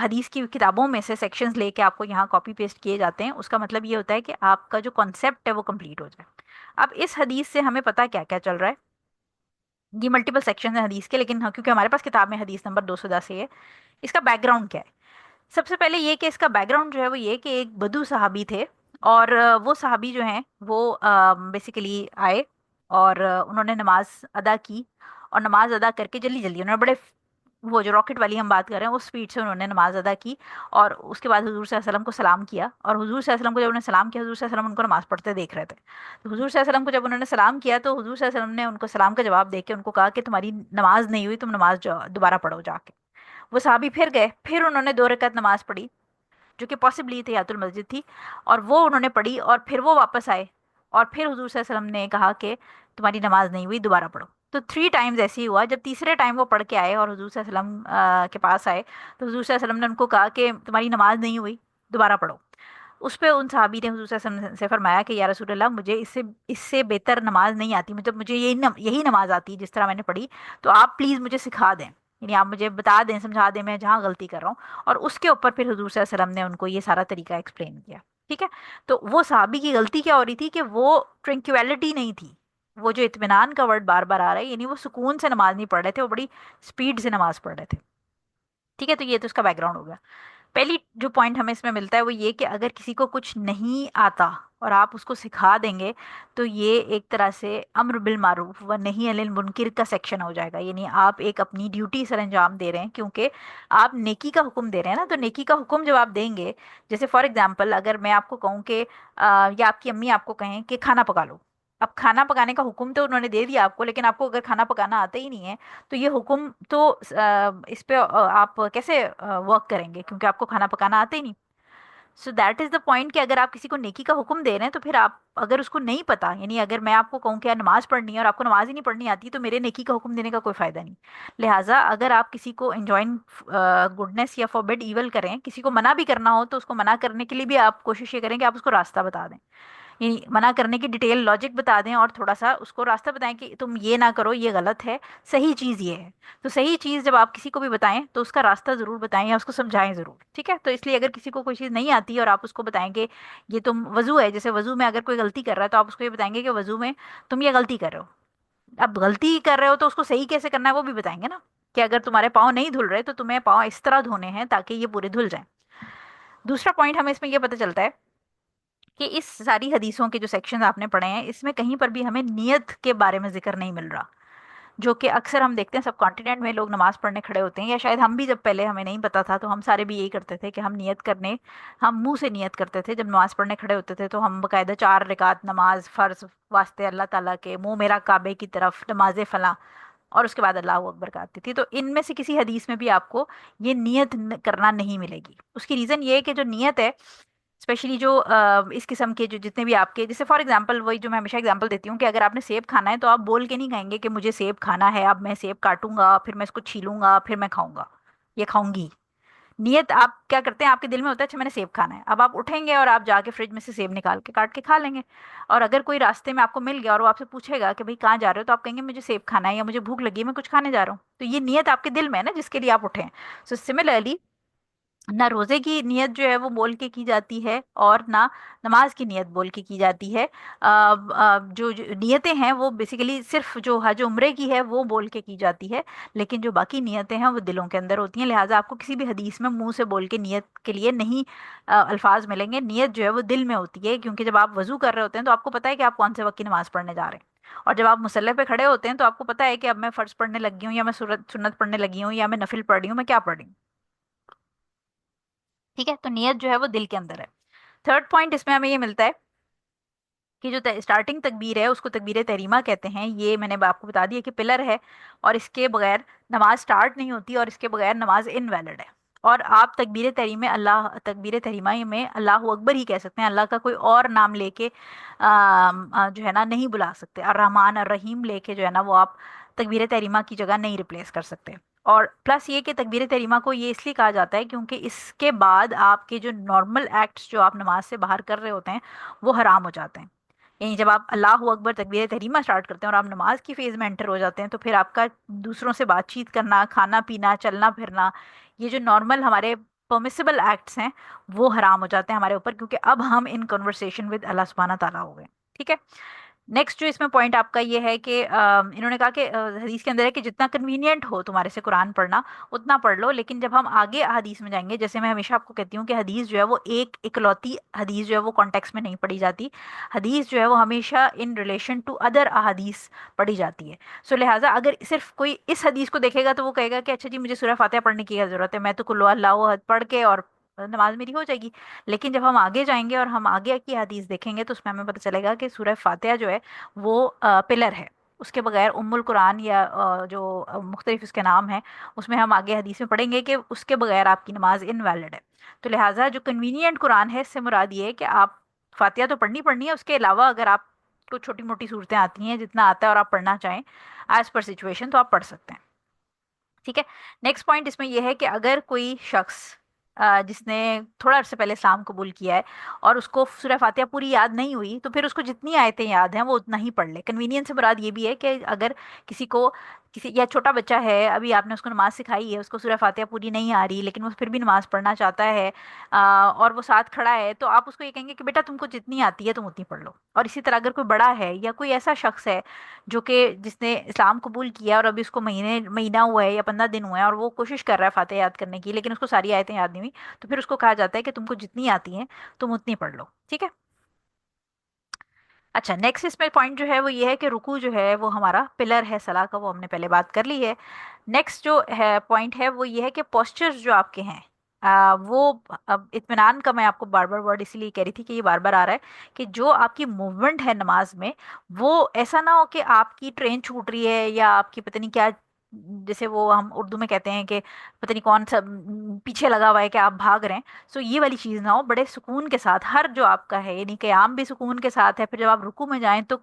حدیث کی کتابوں میں سے سیکشنز لے کے آپ کو یہاں کاپی پیسٹ کیے جاتے ہیں، اس کا مطلب یہ ہوتا ہے کہ آپ کا جو کانسیپٹ ہے وہ کمپلیٹ ہو جائے۔ اب اس حدیث سے ہمیں پتہ کیا کیا چل رہا ہے؟ یہ ملٹیپل سیکشن ہیں حدیث کے، لیکن کیونکہ ہمارے پاس کتاب میں حدیث نمبر 210 ہے، اس کا بیک گراؤنڈ کیا ہے؟ سب سے پہلے یہ کہ اس کا بیک گراؤنڈ جو ہے وہ یہ کہ ایک بدو صحابی تھے، اور وہ صحابی جو ہیں وہ بیسیکلی آئے اور انہوں نے نماز ادا کی، اور نماز ادا کر کے جلدی جلدی انہوں نے بڑے وہ جو راکٹ والی ہم بات کر رہے ہیں اس سپیڈ سے انہوں نے نماز ادا کی، اور اس کے بعد حضور صلی اللہ علیہ وسلم کو سلام کیا، اور حضور صلی اللہ علیہ وسلم کو جب انہوں نے سلام کیا، حضور صلی اللہ علیہ وسلم ان کو نماز پڑھتے دیکھ رہے تھے، تو حضور صلی اللہ علیہ وسلم کو جب انہوں نے سلام کیا تو حضور صلی اللہ علیہ وسلم نے ان کو سلام کا جواب دے کے ان کو کہا کہ تمہاری نماز نہیں ہوئی، تم نماز دوبارہ پڑھو جا کے۔ वो साहबी फिर गए, फिर उन्होंने 2 रकात नमाज पढ़ी जो कि पॉसिबली तहियातुल मस्जिद थी, और वो उन्होंने पढ़ी, और फिर वो वापस आए, और फिर हुजूर सल्लल्लाहु अलैहि वसल्लम ने कहा कि तुम्हारी नमाज नहीं हुई, दोबारा पढ़ो। तो 3 टाइम्स ऐसे ही हुआ। जब तीसरे टाइम वो पढ़ के आए और हुजूर सल्लल्लाहु अलैहि वसल्लम के पास आए, तो हुजूर सल्लल्लाहु अलैहि वसल्लम ने उनको कहा कि तुम्हारी नमाज नहीं हुई, दोबारा पढ़ो। उस पे उन सहाबी ने हुजूर सल्लल्लाहु अलैहि वसल्लम से फरमाया कि या रसूल अल्लाह, मुझे इससे इससे बेहतर नमाज नहीं आती, मतलब मुझे यही नमाज आती है जिस तरह मैंने पढ़ी, तो आप प्लीज़ मुझे सिखा दें, यानी आप मुझे बता दें, समझा दें मैं जहाँ गलती कर रहा हूँ। और उसके ऊपर फिर हुजूर सल्लल्लाहु अलैहि वसल्लम ने उनको ये सारा तरीका एक्सप्लेन किया। ठीक है। तो वो सहाबी की गलती क्या हो रही थी कि वो ट्रंक्विलिटी नहीं थी, वो जो इत्मीनान का वर्ड बार बार आ रहा है, यानी वो सुकून से नमाज नहीं पढ़ रहे थे, वो बड़ी स्पीड से नमाज पढ़ रहे थे। ठीक है, तो ये तो उसका बैकग्राउंड हो गया। पहली जो पॉइंट हमें इसमें मिलता है वो ये कि अगर किसी को कुछ नहीं आता और आप उसको सिखा देंगे, तो ये एक तरह से अम्र बिल मारूफ व नही अनिल मुनकिर का सेक्शन हो जाएगा, यानी आप एक अपनी ड्यूटी सर अंजाम दे रहे हैं, क्योंकि आप नेकी का हुक्म दे रहे हैं ना। तो नेकी का हुक्म जब आप देंगे, जैसे फॉर एग्जांपल अगर मैं आपको कहूँ कि या आपकी अम्मी आपको कहें कि खाना पका लो, अब खाना पकाने का हुक्म तो उन्होंने दे दिया आपको, लेकिन आपको अगर खाना पकाना आता ही नहीं है, तो ये हुक्म तो इस पे आप कैसे वर्क करेंगे, क्योंकि आपको खाना पकाना आता ही नहीं। So that is the point कि अगर आप किसी को नेकी का हुक्म दे रहे हैं, तो फिर आप अगर उसको नहीं पता, यानी अगर मैं आपको कहूँ कि यार नमाज पढ़नी है और आपको नमाज ही नहीं पढ़नी आती, तो मेरे नेकी का हुक्म देने का कोई फायदा नहीं। लिहाजा अगर आप किसी को एंजॉइन गुडनेस या फॉरबिड ईवल करें, किसी को मना भी करना हो, तो उसको मना करने के लिए भी आप कोशिश ये करें कि आप उसको रास्ता बता दें, यानी मना करने की डिटेल लॉजिक बता दें, और थोड़ा सा उसको रास्ता बताएं कि तुम ये ना करो, ये गलत है, सही चीज़ ये है। तो सही चीज़ जब आप किसी को भी बताएं, तो उसका रास्ता ज़रूर बताएं या उसको समझाएं ज़रूर। ठीक है, तो इसलिए अगर किसी को कोई चीज़ नहीं आती और आप उसको बताएंगे, ये तुम वजू है, जैसे वजू में अगर कोई गलती कर रहा है, तो आप उसको ये बताएंगे कि वजू में तुम ये गलती कर रहे हो। अब गलती कर रहे हो तो उसको सही कैसे करना है वो भी बताएंगे ना, कि अगर तुम्हारे पाँव नहीं धुल रहे, तो तुम्हें पाँव इस तरह धोने हैं ताकि ये पूरे धुल जाएं। दूसरा पॉइंट हमें इसमें यह पता चलता है कि इस सारी हदीसों के जो सेक्शन आपने पढ़े हैं, इसमें कहीं पर भी हमें नियत के बारे में जिक्र नहीं मिल रहा, जो कि अक्सर हम देखते हैं सब कॉन्टिनेंट में लोग नमाज पढ़ने खड़े होते हैं, या शायद हम भी जब पहले हमें नहीं पता था तो हम सारे भी यही करते थे कि हम नियत करने, हम मुंह से नियत करते थे जब नमाज पढ़ने खड़े होते थे, तो हम बकायदा 4 रकात नमाज फ़र्ज वास्ते अल्लाह ताला के, मुंह मेरा काबे की तरफ, नमाज फला, और उसके बाद अल्लाह अकबर का आती थी। तो इनमें से किसी हदीस में भी आपको ये नियत करना नहीं मिलेगी। उसकी रीज़न ये है कि जो नियत है, स्पेशली जो इस किस्म के जो जितने भी आपके, जैसे फॉर एग्जांपल वही जो मैं हमेशा एग्जांपल देती हूँ कि अगर आपने सेब खाना है, तो आप बोल के नहीं कहेंगे कि मुझे सेब खाना है, अब मैं सेब काटूंगा, फिर मैं इसको छीलूंगा, फिर मैं खाऊंगा, ये खाऊंगी। नियत आप क्या करते हैं, आपके दिल में होता है अच्छा मैंने सेब खाना है, अब आप उठेंगे और आप जाके फ्रिज में से सेब निकाल के काट के खा लेंगे। और अगर कोई रास्ते में आपको मिल गया और वो आपसे पूछेगा कि भाई कहाँ जा रहे हो, तो आप कहेंगे मुझे सेब खाना है, या मुझे भूख लगी है, मैं कुछ खाने जा रहा हूँ। तो ये नियत आपके दिल में है ना, जिसके लिए आप उठे हैं। सो सिमिलरली, ना रोजे की नियत जो है वो बोल के की जाती है, और ना नमाज की नियत बोल के की जाती है। जो नियतें हैं वो बेसिकली सिर्फ जो हज उम्रे की है वो बोल के की जाती है, लेकिन जो बाकी नियतें हैं वो दिलों के अंदर होती हैं। लिहाजा आपको किसी भी हदीस में मुंह से बोल के नियत के लिए नहीं अल्फाज मिलेंगे। नियत जो है वो दिल में होती है, क्योंकि जब आप वजू कर रहे होते हैं तो आपको पता है कि आप कौन से वक्त की नमाज पढ़ने जा रहे हैं, और जब आप मुसल्ले पे खड़े होते हैं तो आपको पता है कि अब मैं फर्ज पढ़ने लगी हूँ, या मैं सुन्नत पढ़ने लगी हूँ, या मैं नफिल पढ़ रही हूँ, मैं क्या पढ़ रही हूँ। ठीक है, तो नियत जो है वो दिल के अंदर है। थर्ड पॉइंट इसमें हमें ये मिलता है कि जो स्टार्टिंग तकबीर है उसको तकबीर तहरीमा कहते हैं। ये मैंने आपको बता दिया कि पिलर है, और इसके बगैर नमाज स्टार्ट नहीं होती, और इसके बगैर नमाज इनवैलिड है। और आप तकबीर तहरीम अल्लाह, तकबीर तहरीमा में अल्लाह अकबर ही कह सकते हैं, अल्लाह का कोई और नाम लेके जो है ना नहीं बुला सकते। और रहमान और रहीम लेके जो है ना वो आप तकबीर तहरीमा की जगह नहीं रिप्लेस कर सकते। और प्लस ये कि तकबीर तहरीमा को ये इसलिए कहा जाता है क्योंकि इसके बाद आपके जो नॉर्मल एक्ट्स जो आप नमाज से बाहर कर रहे होते हैं वो हराम हो जाते हैं। यानी जब आप अल्लाह अकबर तकबीर तहरीमा स्टार्ट करते हैं और आप नमाज की फेज में एंटर हो जाते हैं, तो फिर आपका दूसरों से बातचीत करना, खाना पीना, चलना फिरना, ये जो नॉर्मल हमारे परमिसिबल एक्ट्स हैं वो हराम हो जाते हैं हमारे ऊपर, क्योंकि अब हम इन कन्वर्सेशन विद अल्लाह सुब्हाना ताला हो गए। ठीक है। नेक्स्ट जो इसमें पॉइंट आपका ये है कि इन्होंने कहा कि हदीस के अंदर है कि जितना कन्वीनियंट हो तुम्हारे से कुरान पढ़ना उतना पढ़ लो। लेकिन जब हम आगे हदीस में जाएंगे, जैसे मैं हमेशा आपको कहती हूँ कि हदीस जो है वो एक इकलौती हदीस जो है वो कॉन्टेक्स्ट में नहीं पढ़ी जाती। हदीस जो है वो हमेशा इन रिलेशन टू अदर अहादीस पढ़ी जाती है। सो लिहाजा अगर सिर्फ कोई इस हदीस को देखेगा तो वो कहेगा कि अच्छा जी मुझे सूरह फातिहा पढ़ने की क्या जरूरत है, मैं तो कुल अल्लाहु अहद पढ़ के और नमाज मेरी हो जाएगी। लेकिन जब हम आगे जाएंगे और हम आगे की हदीस देखेंगे, तो उसमें हमें पता चलेगा कि सूरह फातिहा जो है वो पिलर है। اس کے بغیر ام القرآن یا جو مختلف اس کے نام ہیں، اس میں ہم آگے حدیث میں پڑھیں گے کہ اس کے بغیر آپ کی نماز انویلڈ ہے. تو لہٰذا جو کنوینئنٹ قرآن ہے، اس سے مراد یہ ہے کہ آپ فاتحہ تو پڑھنی پڑھنی ہے، اس کے علاوہ اگر آپ کو چھوٹی موٹی صورتیں آتی ہیں، جتنا آتا ہے اور آپ پڑھنا چاہیں ایز پر سچویشن، تو آپ پڑھ سکتے ہیں. ٹھیک ہے. نیکسٹ پوائنٹ اس میں یہ ہے کہ اگر کوئی شخص جس نے تھوڑا عرصے پہلے اسلام قبول کیا ہے اور اس کو سورہ فاتحہ پوری یاد نہیں ہوئی، تو پھر اس کو جتنی آیتیں یاد ہیں وہ اتنا ہی پڑھ لے. کنوینئنس سے مراد یہ بھی ہے کہ اگر کسی کو یا چھوٹا بچہ ہے، ابھی آپ نے اس کو نماز سکھائی ہے، اس کو سورہ فاتحہ پوری نہیں آ رہی لیکن وہ پھر بھی نماز پڑھنا چاہتا ہے، اور وہ ساتھ کھڑا ہے، تو آپ اس کو یہ کہیں گے کہ بیٹا تم کو جتنی آتی ہے تم اتنی پڑھ لو. اور اسی طرح اگر کوئی بڑا ہے یا کوئی ایسا شخص ہے جو کہ جس نے اسلام قبول کیا اور ابھی اس کو مہینہ ہوا ہے یا 15 دن ہوئے ہیں اور وہ کوشش کر رہا ہے فاتحہ یاد کرنے کی، لیکن اس کو ساری آیتیں یاد نہیں ہوئی، تو پھر اس کو کہا جاتا ہے کہ تم کو جتنی آتی ہیں تم اتنی پڑھ لو. ٹھیک ہے. اچھا، نیکسٹ اس میں پوائنٹ جو ہے وہ یہ ہے کہ رکوع جو ہے وہ ہمارا پلر ہے صلاح کا، وہ ہم نے پہلے بات کر لی ہے. نیکسٹ جو ہے پوائنٹ ہے وہ یہ ہے کہ پوسچرز جو آپ کے ہیں، وہ اب اطمینان کا میں آپ کو بار بار ورڈ اسی لیے کہہ رہی تھی کہ یہ بار بار آ رہا ہے کہ جو آپ کی موومنٹ ہے نماز میں، وہ ایسا نہ ہو کہ آپ کی ٹرین چھوٹ رہی ہے یا آپ کی پتہ نہیں کیا، جیسے وہ ہم اردو میں کہتے ہیں کہ پتہ نہیں کون سا پیچھے لگا ہوا ہے کہ آپ بھاگ رہے ہیں. سو یہ والی چیز نہ ہو، بڑے سکون کے ساتھ ہر جو آپ کا ہے، یعنی قیام بھی سکون کے ساتھ ہے، پھر جب آپ رکوع میں جائیں تو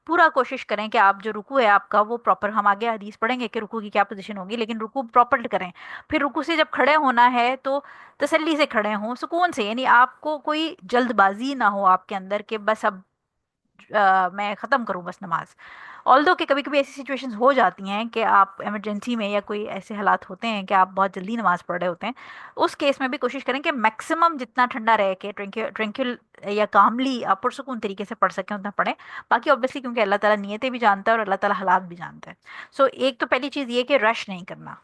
پورا کوشش کریں کہ آپ جو رکوع ہے آپ کا وہ پراپر، ہم آگے حدیث پڑھیں گے کہ رکوع کی کیا پوزیشن ہوگی، لیکن رکوع پراپر کریں. پھر رکوع سے جب کھڑے ہونا ہے تو تسلی سے کھڑے ہوں، سکون سے، یعنی آپ کو کوئی جلد بازی نہ ہو آپ کے اندر کہ بس اب میں ختم کروں بس نماز. آلدو کہ کبھی کبھی ایسی سچویشنز ہو جاتی ہیں کہ آپ ایمرجنسی میں یا کوئی ایسے حالات ہوتے ہیں کہ آپ بہت جلدی نماز پڑھ رہے ہوتے ہیں، اس کیس میں بھی کوشش کریں کہ میکسیمم جتنا ٹھنڈا رہے کہ ٹرنکل یا کاملی آپ پرسکون طریقے سے پڑھ سکیں اتنا پڑھیں. باقی آبویسلی کیونکہ اللہ تعالیٰ نیتیں بھی جانتا ہے اور اللہ تعالیٰ حالات بھی جانتا ہے. سو ایک تو پہلی چیز یہ کہ رش نہیں کرنا،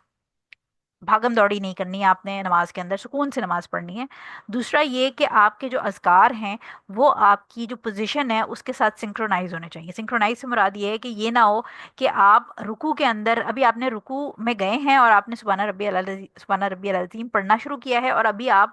بھاگم دوڑی نہیں کرنی ہے، آپ نے نماز کے اندر سکون سے نماز پڑھنی ہے. دوسرا یہ کہ آپ کے جو اذکار ہیں وہ آپ کی جو پوزیشن ہے اس کے ساتھ سنکرونائز ہونے چاہیے. سنکرونائز سے مراد یہ ہے کہ یہ نہ ہو کہ آپ رکوع کے اندر، ابھی آپ نے رکوع میں گئے ہیں اور آپ نے سبحان ربی العظیم پڑھنا شروع کیا ہے، اور ابھی آپ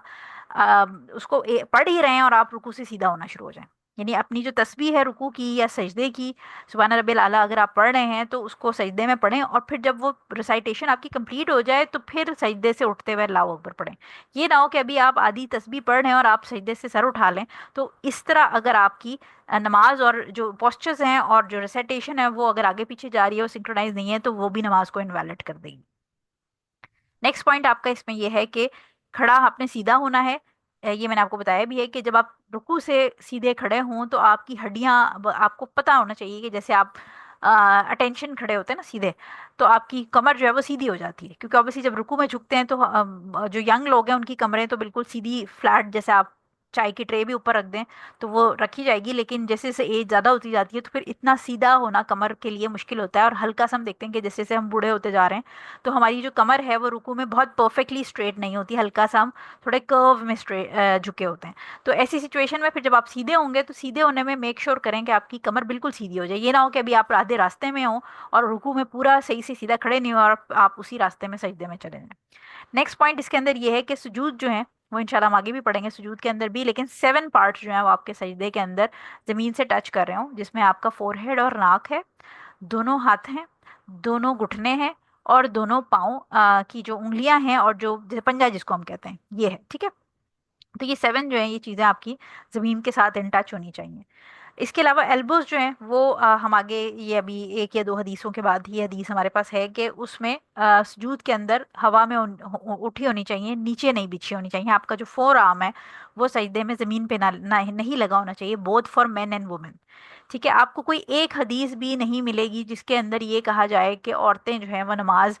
اس کو پڑھ ہی رہے ہیں اور آپ رکوع سے سیدھا ہونا شروع ہو جائیں. یعنی اپنی جو تسبیح ہے رکوع کی یا سجدے کی، سبحان ربی الاعلیٰ اگر آپ پڑھ رہے ہیں تو اس کو سجدے میں پڑھیں، اور پھر جب وہ ریسائٹیشن آپ کی کمپلیٹ ہو جائے تو پھر سجدے سے اٹھتے ہوئے اللہ اکبر پڑھیں. یہ نہ ہو کہ ابھی آپ آدھی تسبیح پڑھ رہے ہیں اور آپ سجدے سے سر اٹھا لیں. تو اس طرح اگر آپ کی نماز اور جو پوسچرز ہیں اور جو ریسائٹیشن ہے وہ اگر آگے پیچھے جا رہی ہے اور سنکرونائز نہیں ہے تو وہ بھی نماز کو انویلڈ کر دے گی. نیکسٹ پوائنٹ آپ کا اس میں یہ ہے کہ کھڑا آپ نے سیدھا ہونا ہے. یہ میں نے آپ کو بتایا بھی ہے کہ جب آپ رکوع سے سیدھے کھڑے ہوں تو آپ کی ہڈیاں، آپ کو پتہ ہونا چاہیے کہ جیسے آپ اٹینشن کھڑے ہوتے ہیں نا سیدھے، تو آپ کی کمر جو ہے وہ سیدھی ہو جاتی ہے، کیونکہ obviously جب رکوع میں جھکتے ہیں تو جو ینگ لوگ ہیں ان کی کمریں تو بالکل سیدھی فلیٹ، جیسے آپ چائے کی ٹرے بھی اوپر رکھ دیں تو وہ رکھی جائے گی، لیکن جیسے جیسے ایج زیادہ ہوتی جاتی ہے تو پھر اتنا سیدھا ہونا کمر کے لیے مشکل ہوتا ہے. اور ہلکا سا ہم دیکھتے ہیں کہ جیسے جیسے ہم بوڑھے ہوتے جا رہے ہیں تو ہماری جو کمر ہے وہ رکوع میں بہت پرفیکٹلی اسٹریٹ نہیں ہوتی، ہلکا سا ہم تھوڑے کرو میں جھکے ہوتے ہیں. تو ایسی سچویشن میں پھر جب آپ سیدھے ہوں گے تو سیدھے ہونے میں میک شور کریں کہ آپ کی کمر بالکل سیدھی ہو جائے. یہ نہ ہو کہ ابھی آپ آدھے راستے میں ہوں اور رکوع میں پورا صحیح سے سیدھا کھڑے نہیں ہو اور آپ اسی راستے میں سجدے میں چلے جائیں. نیکسٹ پوائنٹ اس کے اندر یہ ہے کہ سجود جو ہیں وہ انشاءاللہ ہم آگے بھی پڑھیں گے سجود کے اندر بھی، لیکن 7 پارٹس جو ہیں وہ آپ کے سجدے کے اندر زمین سے ٹچ کر رہے ہوں، جس میں آپ کا فور ہیڈ اور ناک ہے، دونوں ہاتھ ہیں، دونوں گھٹنے ہیں، اور دونوں پاؤں کی جو انگلیاں ہیں اور جو جیسے پنجہ جس کو ہم کہتے ہیں یہ ہے. ٹھیک ہے. تو یہ 7 جو ہیں یہ چیزیں آپ کی زمین کے ساتھ ان ٹچ ہونی چاہیے. اس کے علاوہ ایلبوز جو ہیں وہ ہم آگے، یہ ابھی 1 یا 2 حدیثوں کے بعد یہ حدیث ہمارے پاس ہے کہ اس میں سجود کے اندر ہوا میں اٹھی ہونی چاہیے، نیچے نہیں بچھی ہونی چاہیے. آپ کا جو فور آرم ہے وہ سجدے میں زمین پہ نہیں لگا ہونا چاہیے، both for men and women. ٹھیک ہے. آپ کو کوئی ایک حدیث بھی نہیں ملے گی جس کے اندر یہ کہا جائے کہ عورتیں جو ہیں وہ نماز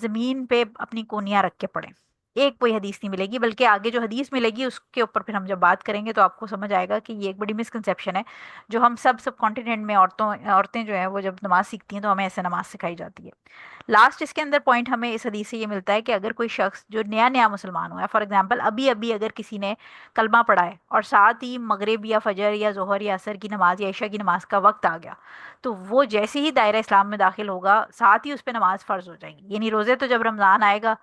زمین پہ اپنی کونیاں رکھ کے پڑھیں. ایک کوئی حدیث نہیں ملے گی، بلکہ آگے جو حدیث ملے گی اس کے اوپر پھر ہم جب بات کریں گے تو آپ کو سمجھ آئے گا کہ یہ ایک بڑی مسکنسیپشن ہے جو ہم سب کانٹیننٹ میں عورتیں جو ہیں وہ جب نماز سیکھتی ہیں تو ہمیں ایسے نماز سکھائی جاتی ہے. لاسٹ اس کے اندر پوائنٹ ہمیں اس حدیث سے یہ ملتا ہے کہ اگر کوئی شخص جو نیا نیا مسلمان ہوا ہے، فار ایگزامپل ابھی ابھی اگر کسی نے کلمہ پڑھا ہے اور ساتھ ہی مغرب یا فجر یا ظہر یا عصر کی نماز یا عشاء کی نماز کا وقت آ گیا، تو وہ جیسے ہی دائرہ اسلام میں داخل ہوگا ساتھ ہی اس پہ نماز فرض ہو جائے گی. یعنی روزے تو جب رمضان آئے گا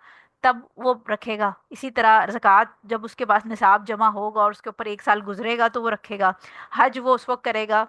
تب وہ رکھے گا، اسی طرح زکوٰۃ جب اس کے پاس نصاب جمع ہوگا اور اس کے اوپر 1 سال گزرے گا تو وہ رکھے گا، حج وہ اس وقت کرے گا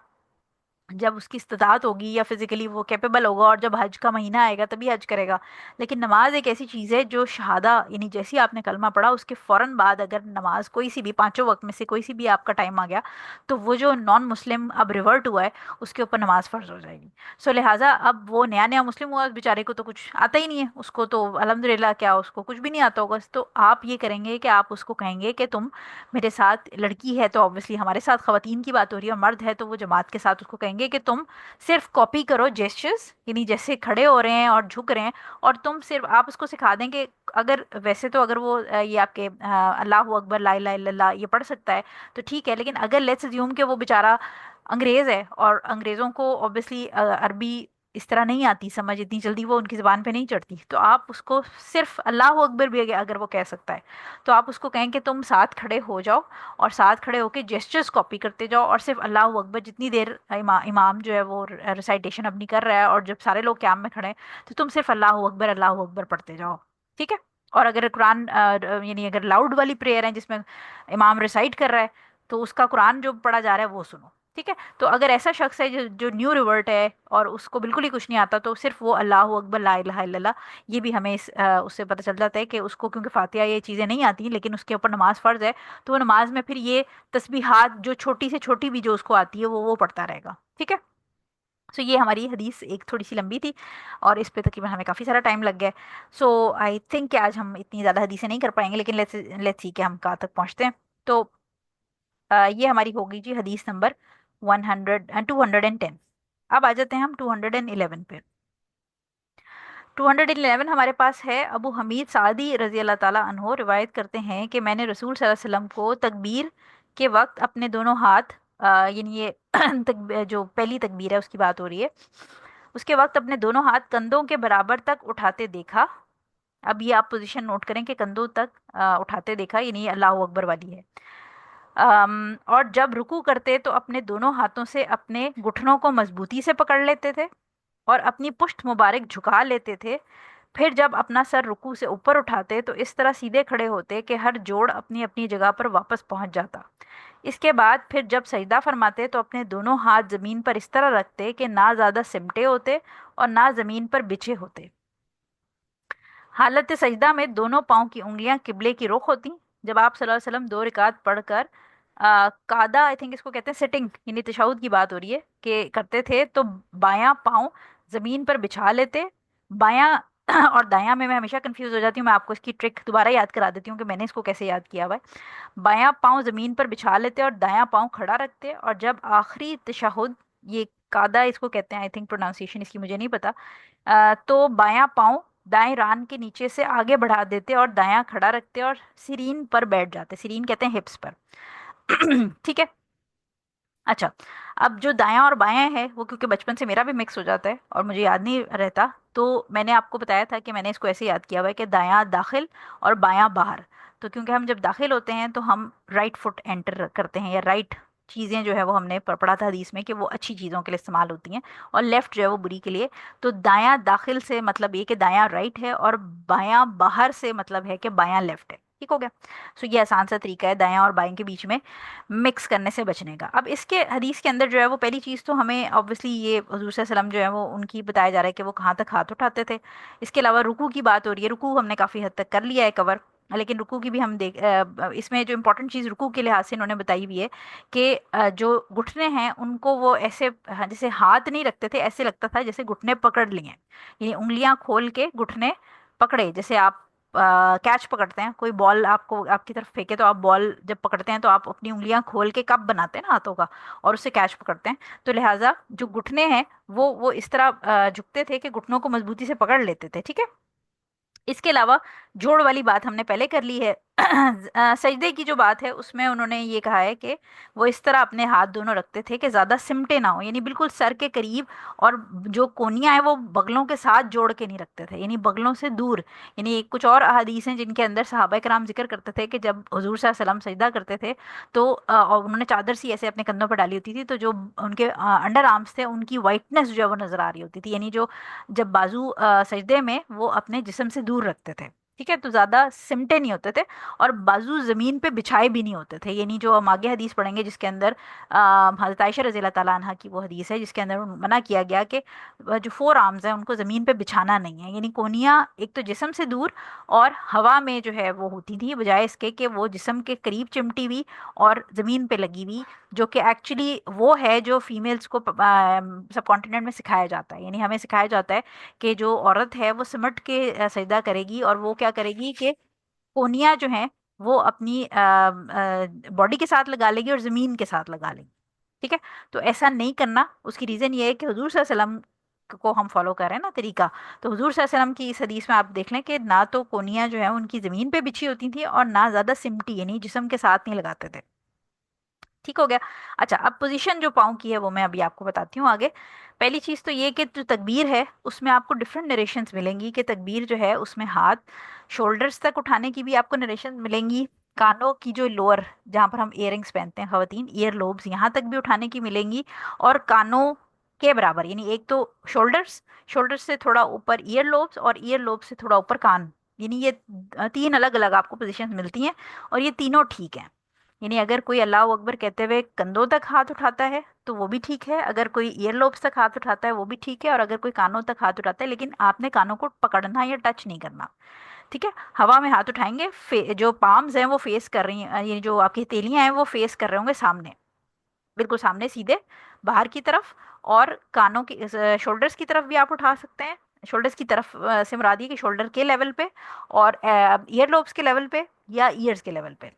جب اس کی استطاعت ہوگی یا فزیکلی وہ کیپیبل ہوگا اور جب حج کا مہینہ آئے گا تبھی حج کرے گا. لیکن نماز ایک ایسی چیز ہے جو شہادہ یعنی جیسی آپ نے کلمہ پڑھا اس کے فوراً بعد اگر نماز کوئی سی بھی پانچوں وقت میں سے کوئی سی بھی آپ کا ٹائم آ گیا تو وہ جو نان مسلم اب ریورٹ ہوا ہے اس کے اوپر نماز فرض ہو جائے گی. سو لہٰذا اب وہ نیا نیا مسلم ہوا اس بیچارے کو تو کچھ آتا ہی نہیں ہے، اس کو تو الحمدللہ کیا اس کو کچھ بھی نہیں آتا ہوگا. تو آپ یہ کریں گے کہ آپ اس کو کہیں گے کہ تم میرے ساتھ، لڑکی ہے تو obviously ہمارے ساتھ خواتین کی بات ہو رہی ہے، اور مرد ہے تو وہ جماعت کے ساتھ اس کو کہیں گے کہ تم صرف کاپی کرو جیسچرز، یعنی جیسے کھڑے ہو رہے ہیں اور جھک رہے ہیں، اور تم صرف آپ اس کو سکھا دیں کہ اگر ویسے تو اگر وہ یہ آپ کے اللہ اکبر لا الہ الا اللہ یہ پڑھ سکتا ہے تو ٹھیک ہے، لیکن اگر لیٹس اسیوم کہ وہ بیچارہ انگریز ہے اور انگریزوں کو obviously عربی اس طرح نہیں آتی سمجھ اتنی جلدی، وہ ان کی زبان پہ نہیں چڑھتی، تو آپ اس کو صرف اللہ اکبر بھی اگر وہ کہہ سکتا ہے تو آپ اس کو کہیں کہ تم ساتھ کھڑے ہو جاؤ اور ساتھ کھڑے ہو کے جیسچرز کاپی کرتے جاؤ، اور صرف اللہ اکبر جتنی دیر امام جو ہے وہ ریسائٹیشن اپنی کر رہا ہے اور جب سارے لوگ قیام میں کھڑے ہیں تو تم صرف اللہ اکبر پڑھتے جاؤ. ٹھیک ہے. اور اگر قرآن یعنی اگر لاؤڈ والی پریئر ہے جس میں امام ریسائٹ کر رہا ہے تو اس کا قرآن جو پڑھا جا رہا ہے وہ سنو. ٹھیک ہے. تو اگر ایسا شخص ہے جو نیو ریورٹ ہے اور اس کو بالکل ہی کچھ نہیں آتا تو صرف وہ اللہ اکبر لا الہ الا اللہ، یہ بھی ہمیں اس سے پتہ چل جاتا ہے کہ اس کو کیونکہ فاتحہ یہ چیزیں نہیں آتی لیکن اس کے اوپر نماز فرض ہے، تو وہ نماز میں پھر یہ تسبیحات جو چھوٹی سے چھوٹی بھی جو اس کو آتی ہے وہ پڑھتا رہے گا. ٹھیک ہے. سو یہ ہماری حدیث ایک تھوڑی سی لمبی تھی اور اس پہ تقریباً ہمیں کافی سارا ٹائم لگ گیا. سو آئی تھنک کہ آج ہم اتنی زیادہ حدیثیں نہیں کر پائیں گے، لیکن لیٹس سی کہ ہم کہاں تک پہنچتے ہیں. تو یہ ہماری ہوگی جی حدیث نمبر 210. اب آ جاتے ہیں ہم 211 پہ. 211 ہمارے پاس ہے. ابو حمید سعدی رضی اللہ تعالیٰ عنہ روایت کرتے ہیں کہ میں نے رسول صلی اللہ علیہ وسلم کو تکبیر کے وقت اپنے دونوں ہاتھ یعنی یہ جو پہلی تکبیر ہے اس کی بات ہو رہی ہے، اس کے وقت اپنے دونوں ہاتھ کندھوں کے برابر تک اٹھاتے دیکھا. اب یہ آپ پوزیشن نوٹ کریں کہ کندھوں تک اٹھاتے دیکھا، یعنی یہ اللہ اکبر والی ہے. اور جب رکوع کرتے تو اپنے دونوں ہاتھوں سے اپنے گھٹنوں کو مضبوطی سے پکڑ لیتے تھے اور اپنی پشت مبارک جھکا لیتے تھے. پھر جب اپنا سر رکوع سے اوپر اٹھاتے تو اس طرح سیدھے کھڑے ہوتے کہ ہر جوڑ اپنی اپنی جگہ پر واپس پہنچ جاتا. اس کے بعد پھر جب سجدہ فرماتے تو اپنے دونوں ہاتھ زمین پر اس طرح رکھتے کہ نہ زیادہ سمٹے ہوتے اور نہ زمین پر بچھے ہوتے. حالت سجدہ میں دونوں پاؤں کی انگلیاں قبلے کی رخ ہوتی. جب آپ صلی اللہ علیہ وسلم 2 رکعت پڑھ کر قادہ آئی تھنک اس کو کہتے ہیں سٹنگ یعنی تشہد کی بات ہو رہی ہے کہ کرتے تھے تو بایاں پاؤں زمین پر بچھا لیتے. بایاں اور دایاں میں ہمیشہ کنفیوز ہو جاتی ہوں، میں آپ کو اس کی ٹرک دوبارہ یاد کرا دیتی ہوں کہ میں نے اس کو کیسے یاد کیا ہوا ہے. بایاں پاؤں زمین پر بچھا لیتے اور دایاں پاؤں کھڑا رکھتے، اور جب آخری تشہد، یہ قادہ اس کو کہتے ہیں، آئی تھنک پروناؤنسیشن اس کی مجھے نہیں پتا، تو بایاں پاؤں دائیں ران کے نیچے سے آگے بڑھا دیتے اور دایاں کھڑا رکھتے اور سرین پر بیٹھ جاتے. سرین کہتے ہیں ہپس پر. ٹھیک ہے. اچھا. اب جو دایاں اور بایاں ہے وہ کیونکہ بچپن سے میرا بھی مکس ہو جاتا ہے اور مجھے یاد نہیں رہتا، تو میں نے آپ کو بتایا تھا کہ میں نے اس کو ایسے یاد کیا ہوا ہے کہ دایاں داخل اور بایاں باہر. تو کیونکہ ہم جب داخل ہوتے ہیں تو ہم رائٹ فٹ انٹر کرتے ہیں، یا رائٹ چیزیں جو ہے وہ ہم نے پڑھا تھا حدیث میں کہ وہ اچھی چیزوں کے لیے استعمال ہوتی ہیں اور لیفٹ جو ہے وہ بری کے لیے. تو دایاں داخل سے مطلب یہ کہ دایاں رائٹ ہے، اور بایاں باہر سے مطلب ہے کہ بایاں لیفٹ ہے. ٹھیک ہو گیا. سو یہ آسان سا طریقہ ہے دایاں اور بائیں کے بیچ میں مکس کرنے سے بچنے کا. اب اس کے حدیث کے اندر جو ہے وہ پہلی چیز تو ہمیں obviously یہ حضور صلی اللہ علیہ وسلم جو ہے وہ ان کی بتایا جا رہا ہے کہ وہ کہاں تک ہاتھ اٹھاتے تھے. اس کے علاوہ رکوع کی بات ہو رہی ہے. رکوع ہم نے کافی حد تک کر لیا ہے کور، لیکن رکوع کی بھی ہم اس میں جو امپورٹنٹ چیز رکوع کے لحاظ سے انہوں نے بتائی ہوئی ہے کہ جو گھٹنے ہیں ان کو وہ ایسے جیسے ہاتھ نہیں رکھتے تھے، ایسے لگتا تھا جیسے گھٹنے پکڑ لیے ہیں، یعنی انگلیاں کھول کے گھٹنے پکڑے. جیسے آپ کیچ پکڑتے ہیں، کوئی بال آپ کو آپ کی طرف پھینکے تو آپ بال جب پکڑتے ہیں تو آپ اپنی انگلیاں کھول کے کپ بناتے ہیں نا ہاتھوں کا اور اسے کیچ پکڑتے ہیں. تو لہٰذا جو گھٹنے ہیں وہ اس طرح جھکتے تھے کہ گھٹنوں کو مضبوطی سے پکڑ لیتے تھے. ٹھیک ہے. اس کے علاوہ جوڑ والی بات ہم نے پہلے کر لی ہے. سجدے کی جو بات ہے اس میں انہوں نے یہ کہا ہے کہ وہ اس طرح اپنے ہاتھ دونوں رکھتے تھے کہ زیادہ سمٹے نہ ہو، یعنی بالکل سر کے قریب، اور جو کونیاں ہیں وہ بغلوں کے ساتھ جوڑ کے نہیں رکھتے تھے، یعنی بغلوں سے دور. یعنی کچھ اور احادیث ہیں جن کے اندر صحابہ کرام ذکر کرتے تھے کہ جب حضور صلی اللہ علیہ وسلم سجدہ کرتے تھے تو اور انہوں نے چادر سی ایسے اپنے کندھوں پر ڈالی ہوتی تھی، تو جو ان کے انڈر آرمس تھے ان کی وائٹنس جو ہے وہ نظر آ رہی ہوتی تھی، یعنی جو جب بازو سجدے میں وہ اپنے جسم سے دور رکھتے تھے. ठीक है, तो ज्यादा सिमटे नहीं होते थे, और बाजू जमीन पे बिछाए भी नहीं होते थे। यानी जो हम आगे हदीस पढ़ेंगे जिसके अंदर हजरत आयशा रजी अल्लाह ताला अन्हा की वो हदीस है जिसके अंदर मना किया गया कि जो फोर आर्म्स हैं उनको जमीन पे बिछाना नहीं है। यानी कोनियाँ एक तो जिस्म से दूर और हवा में जो है वो होती थी, बजाय इसके कि वो जिस्म के करीब चिमटी हुई और जमीन पे लगी हुई, जो कि एक्चुअली वो है जो फीमेल्स को सब कॉन्टिनेंट में सिखाया जाता है। यानी हमें सिखाया जाता है कि जो औरत है वो सिमट के सजदा करेगी, और वो क्या करेगी कि कोनियाँ जो हैं वो अपनी बॉडी के साथ लगा लेगी और जमीन के साथ लगा लेगी। ठीक है, तो ऐसा नहीं करना। उसकी रीजन ये है कि हुजूर सल्लल्लाहु अलैहि वसल्लम को हम फॉलो कर रहे हैं ना तरीका। तो हुजूर सल्लल्लाहु अलैहि वसल्लम की इस हदीस में आप देख लें कि ना तो कोनियाँ जो है उनकी जमीन पे बिछी होती थी और ना ज्यादा सिमटी, यानी जिस्म के साथ नहीं लगाते थे। ठीक हो गया। अच्छा, अब पोजीशन जो पाँव की है वो मैं अभी आपको बताती हूँ आगे। पहली चीज़ तो ये कि जो तकबीर है उसमें आपको डिफरेंट नरेशंस मिलेंगी, कि तकबीर जो है उसमें हाथ शोल्डर्स तक उठाने की भी आपको नरेशन मिलेंगी, कानों की जो लोअर जहाँ पर हम इयररिंग्स पहनते हैं खवातीन, ईयर लोब्स यहाँ तक भी उठाने की मिलेंगी, और कानों के बराबर, यानी एक तो शोल्डर्स, शोल्डर्स से थोड़ा ऊपर ईयर लोब्स, और ईयर लोब से थोड़ा ऊपर कान। यानी ये तीन अलग अलग आपको पोजीशंस मिलती हैं, और ये तीनों ठीक हैं। यानी अगर कोई अल्लाह अकबर कहते हुए कंधों तक हाथ उठाता है तो वो भी ठीक है, अगर कोई ईयर लोब्स तक हाथ उठाता है वो भी ठीक है, और अगर कोई कानों तक हाथ उठाता है, लेकिन आपने कानों को पकड़ना या टच नहीं करना। ठीक है, हवा में हाथ उठाएंगे, जो पाम्स हैं वो फेस कर रही हैं, ये जो आपकी हथेलियां हैं वो फेस कर रहे होंगे सामने, बिल्कुल सामने सीधे बाहर की तरफ। और कानों की शोल्डर्स की तरफ भी आप उठा सकते हैं। शोल्डर्स की तरफ से मुराद ये कि शोल्डर के लेवल पे, और ईयर लोब्स के लेवल पे या ईयर्स के लेवल पे।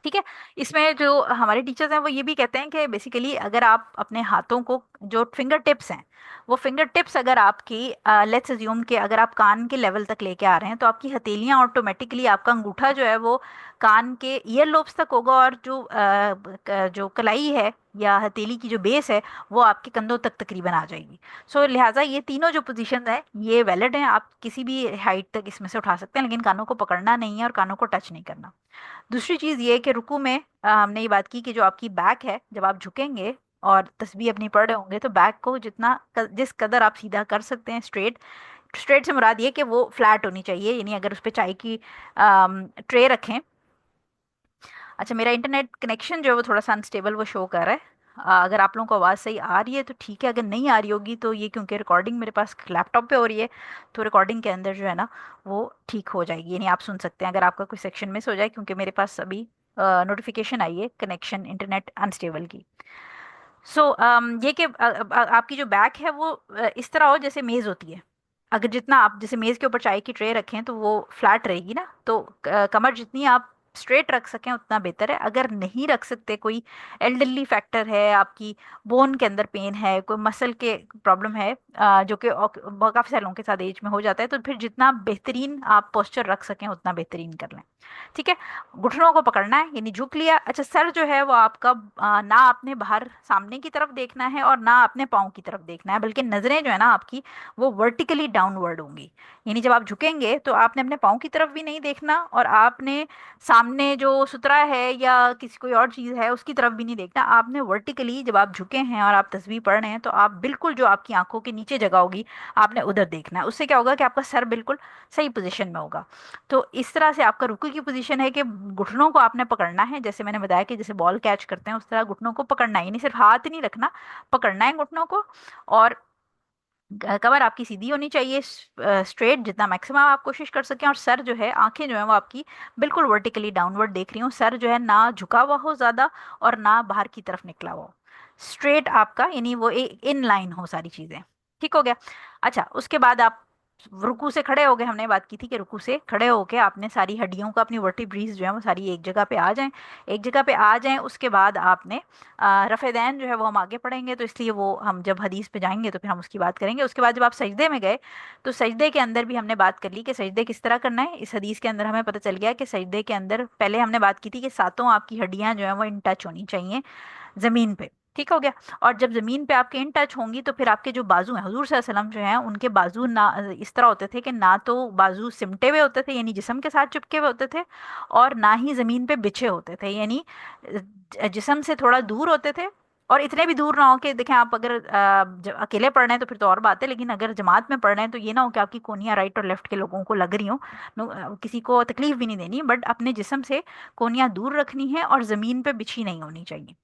ठीक है, इसमें जो हमारे टीचर्स हैं वो ये भी कहते हैं कि बेसिकली अगर आप अपने हाथों को, जो फिंगर टिप्स हैं, वो फिंगर टिप्स अगर आपकी, लेट्स अज्यूम कि अगर आप कान के लेवल तक लेके आ रहे हैं, तो आपकी हथेलियां ऑटोमेटिकली, आपका अंगूठा जो है वो कान के ईयर लोब्स तक होगा, और जो जो कलाई है या हथेली की जो बेस है वो आपके कंधों तक तकरीबन आ जाएगी। सो लिहाजा ये तीनों जो पोजीशन है ये वैलिड हैं, आप किसी भी हाइट तक इसमें से उठा सकते हैं, लेकिन कानों को पकड़ना नहीं है और कानों को टच नहीं करना। दूसरी चीज ये है कि रुकू में हमने ये बात की कि जो आपकी बैक है, जब आप झुकेंगे और तस्बीह अपनी पढ़ रहे होंगे, तो बैक को जिस कदर आप सीधा कर सकते हैं, स्ट्रेट, स्ट्रेट से मुराद ये कि वो फ्लैट होनी चाहिए। यानी अगर उस पर चाय की ट्रे रखें। अच्छा, मेरा इंटरनेट कनेक्शन जो है वो थोड़ा सा अनस्टेबल वो शो कर रहा है। अगर आप लोगों को आवाज़ सही आ रही है तो ठीक है, अगर नहीं आ रही होगी तो ये क्योंकि रिकॉर्डिंग मेरे पास लैपटॉप पे हो रही है, तो रिकॉर्डिंग के अंदर जो है ना वो ठीक हो जाएगी, यानी आप सुन सकते हैं अगर आपका कोई सेक्शन मिस हो जाए, क्योंकि मेरे पास अभी नोटिफिकेशन आई है कनेक्शन इंटरनेट अनस्टेबल की। सो ये कि आपकी जो बैक है वो इस तरह हो जैसे मेज़ होती है। अगर जितना आप जैसे मेज़ के ऊपर चाय की ट्रे रखें तो वो फ्लैट रहेगी ना, तो कमर जितनी आप स्ट्रेट रख सकें उतना बेहतर है। अगर नहीं रख सकते, कोई एल्डरली फैक्टर है, आपकी बोन के अंदर पेन है, कोई मसल के प्रॉब्लम है, जो कि काफ़ी सारे लोगों के साथ एज में हो जाता है, तो फिर जितना बेहतरीन आप पोस्चर रख सकें उतना बेहतरीन कर लें। ठीक है, घुटनों को पकड़ना है, यानी झुक लिया। अच्छा, सर जो है वो आपका ना आपने बाहर सामने की तरफ देखना है और ना अपने पाँव की तरफ देखना है, बल्कि नजरें जो है ना आपकी वो वर्टिकली डाउनवर्ड होंगी। यानी जब आप झुकेंगे तो आपने अपने पाँव की तरफ भी नहीं देखना, और आपने सामने जो सुतरा है या किसी कोई और चीज़ है उसकी तरफ भी नहीं देखना। आपने वर्टिकली, जब आप झुके हैं और आप तस्वीर पढ़ रहे हैं, तो आप बिल्कुल जो आपकी आंखों के नीचे जगह होगी आपने उधर देखना है। उससे क्या होगा कि आपका सर बिल्कुल सही पोजीशन में होगा। तो इस तरह से आपका रुकू की पोजीशन है कि घुटनों को आपने पकड़ना है, जैसे मैंने बताया कि जैसे बॉल कैच करते हैं उस तरह घुटनों को पकड़ना है, यानी सिर्फ हाथ नहीं रखना, पकड़ना है घुटनों को। और कमर आपकी सीधी होनी चाहिए, स्ट्रेट जितना मैक्सिमम आप कोशिश कर सकें, और सर जो है, आंखें जो है वो आपकी बिल्कुल वर्टिकली डाउनवर्ड देख रही हो, सर जो है ना झुका हुआ हो ज़्यादा और ना बाहर की तरफ निकला हुआ हो, स्ट्रेट आपका, यानी वो इन लाइन हो सारी चीज़ें। ठीक हो गया। अच्छा, उसके बाद आप रुकू से खड़े हो गए, हमने बात की थी कि रुकू से खड़े होके आपने सारी हड्डियों को, अपनी वर्टिब्रीज जो है वो सारी एक जगह पे आ जाएं, एक जगह पे आ जाएं। उसके बाद आपने रफ़े दैन जो है वो हम आगे पढ़ेंगे, तो इसलिए वो हम जब हदीस पे जाएंगे तो फिर हम उसकी बात करेंगे। उसके बाद जब आप सजदे में गए, तो सजदे के अंदर भी हमने बात कर ली कि सजदे किस तरह करना है। इस हदीस के अंदर हमें पता चल गया कि सजदे के अंदर पहले हमने बात की थी कि सातों आपकी हड्डियां जो है वो इन टच होनी चाहिए जमीन पे। ठीक हो गया। और जब जमीन पे आपके इन टच होंगी तो फिर आपके जो बाजू हैं, हुजूर सल्लल्लाहु अलैहि वसल्लम जो हैं उनके बाजू ना इस तरह होते थे कि ना तो बाजू सिमटे हुए होते थे, यानी जिस्म के साथ चिपके हुए होते थे, और ना ही जमीन पे बिछे होते थे, यानी जिस्म से थोड़ा दूर होते थे, और इतने भी दूर ना हो कि देखें, आप अगर जब अकेले पढ़ रहे हैं तो फिर तो और बात है, लेकिन अगर जमात में पढ़ रहे हैं तो ये ना हो कि आपकी कोनियाँ राइट और लेफ्ट के लोगों को लग रही हो। किसी को तकलीफ भी नहीं देनी, बट अपने जिस्म से कोनियाँ दूर रखनी है और ज़मीन पे बिछी नहीं होनी चाहिए।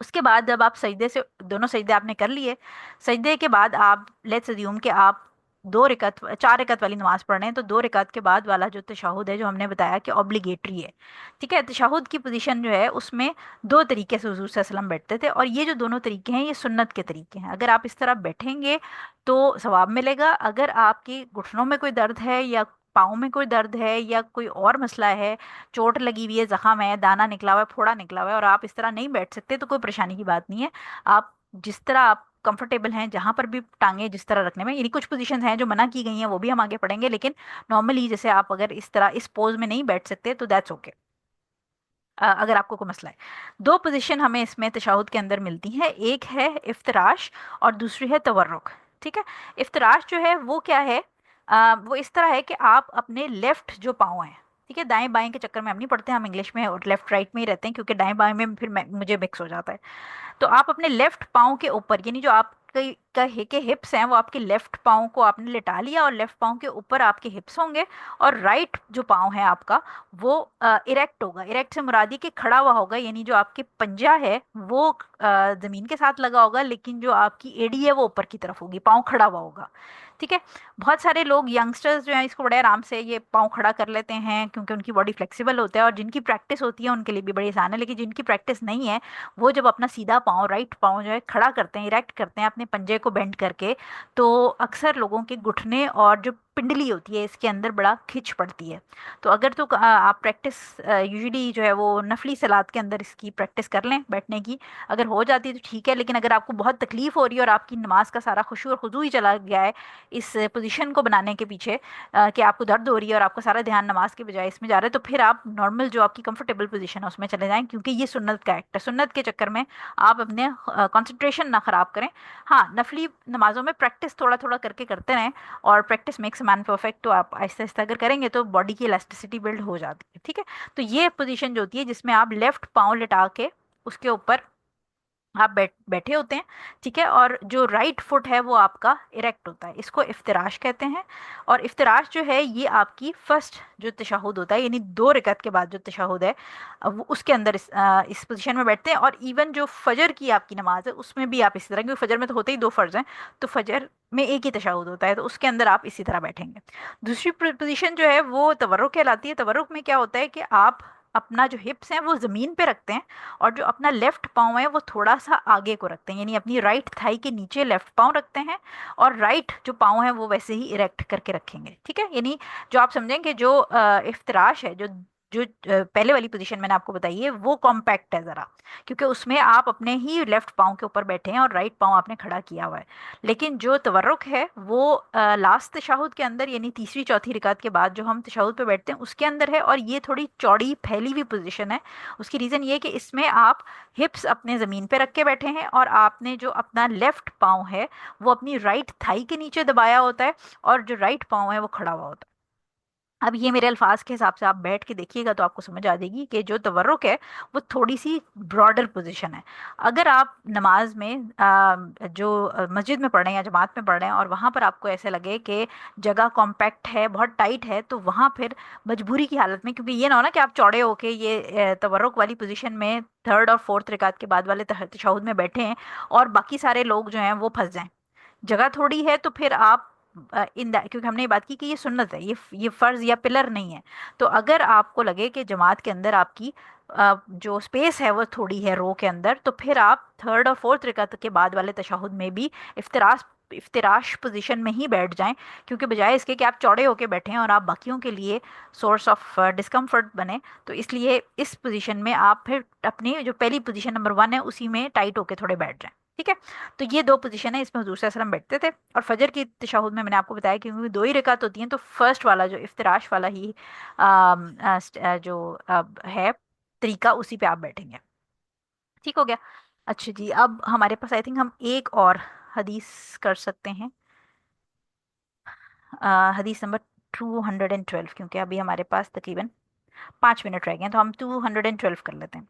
उसके बाद जब आप सजदे से, दोनों सजदे आपने कर लिए, सजदे के बाद आप लेट्स अज्यूम कि आप 2 रकत 4 रकत वाली नमाज पढ़ रहे हैं, तो 2 रकत के बाद वाला जो तशहुद है, जो हमने बताया कि ऑब्लिगेटरी है, ठीक है। तशहुद की पोजीशन जो है उसमें दो तरीके से हुजूर सल्लल्लाहु अलैहि वसल्लम बैठते थे, और ये जो दोनों तरीके हैं ये सुन्नत के तरीके हैं। अगर आप इस तरह बैठेंगे तो सवाब मिलेगा। अगर आपके घुटनों में कोई दर्द है, या पाँव में कोई दर्द है, या कोई और मसला है, चोट लगी हुई है, जख्म है, दाना निकला हुआ है, फोड़ा निकला हुआ है, और आप इस तरह नहीं बैठ सकते, तो कोई परेशानी की बात नहीं है। आप जिस तरह आप कंफर्टेबल हैं, जहां पर भी टांगे जिस तरह रखने में, यानी कुछ पोजीशंस हैं जो मना की गई हैं, वो भी हम आगे पढ़ेंगे, लेकिन नॉर्मली जैसे आप अगर इस तरह इस पोज में नहीं बैठ सकते तो दैट्स ओके। अगर आपको कोई मसला है, दो पोजीशन हमें इसमें तशहुद के अंदर मिलती हैं, एक है इफ्तराश और दूसरी है तवर्रुक, ठीक है। इफ्तराश जो है वो क्या है, वो इस तरह है कि आप अपने लेफ्ट जो पाँव हैं, ठीक है, दाएं बाएं के चक्कर में हम नहीं पढ़ते, हम इंग्लिश में और लेफ्ट राइट में ही रहते हैं, क्योंकि दाएं बाएं में फिर मुझे मिक्स हो जाता है। तो आप अपने लेफ्ट पाँव के ऊपर, यानी जो आपके के हिप्स हैं, वो आपके लेफ्ट पाँव को आपने लिटा लिया, और लेफ्ट पाँव के ऊपर आपके हिप्स होंगे, और राइट जो पाँव है आपका वो इरेक्ट होगा। इरेक्ट से मुराद ये कि खड़ा हुआ होगा, यानी जो आपके पंजा है वो जमीन के साथ लगा होगा, लेकिन जो आपकी एड़ी है वो ऊपर की तरफ होगी, पाँव खड़ा हुआ होगा, ठीक है। बहुत सारे लोग यंगस्टर्स जो हैं इसको बड़े आराम से ये पाँव खड़ा कर लेते हैं, क्योंकि उनकी बॉडी फ्लेक्सिबल होता है, और जिनकी प्रैक्टिस होती है उनके लिए भी बड़ी आसान है, लेकिन जिनकी प्रैक्टिस नहीं है वो जब अपना सीधा पाँव, राइट पाँव जो है खड़ा करते हैं, इरेक्ट करते हैं अपने पंजे को बेंड करके, तो अक्सर लोगों के घुटने और जो पिंडली होती है इसके अंदर बड़ा खिंच पड़ती है। तो अगर तो आप प्रैक्टिस यूजुअली जो है वो नफली सलात के अंदर इसकी प्रैक्टिस कर लें बैठने की, अगर हो जाती है तो ठीक है, लेकिन अगर आपको बहुत तकलीफ हो रही है और आपकी नमाज का सारा खुशू और खुजू ही चला गया है इस पोजीशन को बनाने के पीछे, कि आपको दर्द हो रही है और आपका सारा ध्यान नमाज के बजाय इसमें जा रहा है, तो फिर आप नॉर्मल जो आपकी कंफर्टेबल पोजीशन है उसमें चले जाएं, क्योंकि ये सुन्नत का एक्ट है। सुन्नत के चक्कर में आप अपने कंसंट्रेशन ना खराब करें। हाँ, नफली नमाजों में प्रैक्टिस थोड़ा थोड़ा करके करते रहें, और प्रैक्टिस मेक्स मैन परफेक्ट, तो आप आहिस्ता आहिस्ता अगर करेंगे तो बॉडी की इलास्टिसिटी बिल्ड हो जाती है, ठीक है। तो ये पोजीशन जो होती है जिसमें आप लेफ्ट पाँव लिटा के उसके ऊपर आप बैठे होते हैं, ठीक है, और जो राइट फुट है वो आपका इरेक्ट होता है, इसको इफ्तिराश कहते हैं। और इफ्तिराश जो है ये आपकी फर्स्ट जो तशहुद होता है, यानी 2 रकत के बाद जो तशहुद है, वो उसके अंदर इस पोजीशन में बैठते हैं। और इवन जो फजर की आपकी नमाज है उसमें भी आप इसी तरह, क्योंकि फजर में तो होते ही 2 फर्ज हैं, तो फजर में एक ही तशहुद होता है, तो उसके अंदर आप इसी तरह बैठेंगे। दूसरी पोजीशन जो है वो तवर्रुक कहलाती है। तवर्रुक में क्या होता है कि आप अपना जो हिप्स हैं वो ज़मीन पे रखते हैं, और जो अपना लेफ्ट पाँव है वो थोड़ा सा आगे को रखते हैं, यानी अपनी राइट थाई के नीचे लेफ्ट पाँव रखते हैं, और राइट जो पाँव है वो वैसे ही इरेक्ट करके रखेंगे, ठीक है। यानी जो आप समझेंगे जो इफ्तराश है, जो जो पहले वाली पोजीशन मैंने आपको बताई है वो कॉम्पैक्ट है ज़रा, क्योंकि उसमें आप अपने ही लेफ्ट पाँव के ऊपर बैठे हैं और राइट पाँव आपने खड़ा किया हुआ है। लेकिन जो तवर्रुक है वो लास्ट तशहुद के अंदर, यानी तीसरी चौथी रकात के बाद जो हम तशहुद पे बैठते हैं उसके अंदर है, और ये थोड़ी चौड़ी फैली हुई पोजीशन है। उसकी रीज़न ये है कि इसमें आप हिप्स अपने ज़मीन पे रख के बैठे हैं, और आपने जो अपना लेफ्ट पाँव है वो अपनी राइट थाई के नीचे दबाया होता है, और जो राइट पाँव है वो खड़ा हुआ होता है। अब ये मेरे अल्फाज के हिसाब से आप बैठ के देखिएगा तो आपको समझ आ जाएगी कि जो तवर्रुक है वो थोड़ी सी ब्रॉडर पोजीशन है। अगर आप नमाज में जो मस्जिद में पढ़ रहे हैं या जमात में पढ़ रहे हैं, और वहाँ पर आपको ऐसे लगे कि जगह कॉम्पैक्ट है, बहुत टाइट है, तो वहाँ फिर मजबूरी की हालत में, क्योंकि ये ना हो ना कि आप चौड़े होके ये तवर्रुक वाली पोजीशन में थर्ड और फोर्थ रकात के बाद वाले तशहुद में बैठे हैं, और बाकी सारे लोग जो हैं वो फंस जाएं, जगह थोड़ी है, तो फिर आप इन दैट, क्योंकि हमने ये बात की कि ये सुन्नत है, ये फर्ज या पिलर नहीं है। तो अगर आपको लगे कि जमात के अंदर आपकी जो स्पेस है वो थोड़ी है रो के अंदर, तो फिर आप थर्ड और फोर्थ रकात के बाद वाले तशहुद में भी इफ्तिराश इफ्तिराश पोजीशन में ही बैठ जाएं, क्योंकि बजाय इसके कि आप चौड़े होके बैठें और आप बाकियों के लिए सोर्स ऑफ डिस्कम्फर्ट बने, तो इसलिए इस पोजीशन में आप फिर अपनी जो पहली पोजीशन नंबर 1 है उसी में टाइट होके थोड़े बैठ जाएं, ठीक है। तो ये दो पोजीशन है, इसमें हुजूर सल्लल्लाहु अलैहि वसल्लम बैठते थे। और फजर की तशहुद में मैंने आपको बताया कि क्योंकि 2 ही रकात होती हैं, तो फर्स्ट वाला जो इफ्तिराश वाला ही जो है तरीका, उसी पे आप बैठेंगे, ठीक हो गया। अच्छा जी, अब हमारे पास आई थिंक हम एक और हदीस कर सकते हैं, हदीस नंबर 212, क्योंकि अभी हमारे पास तकरीबन 5 मिनट रह गए हैं, तो हम 212 कर लेते हैं।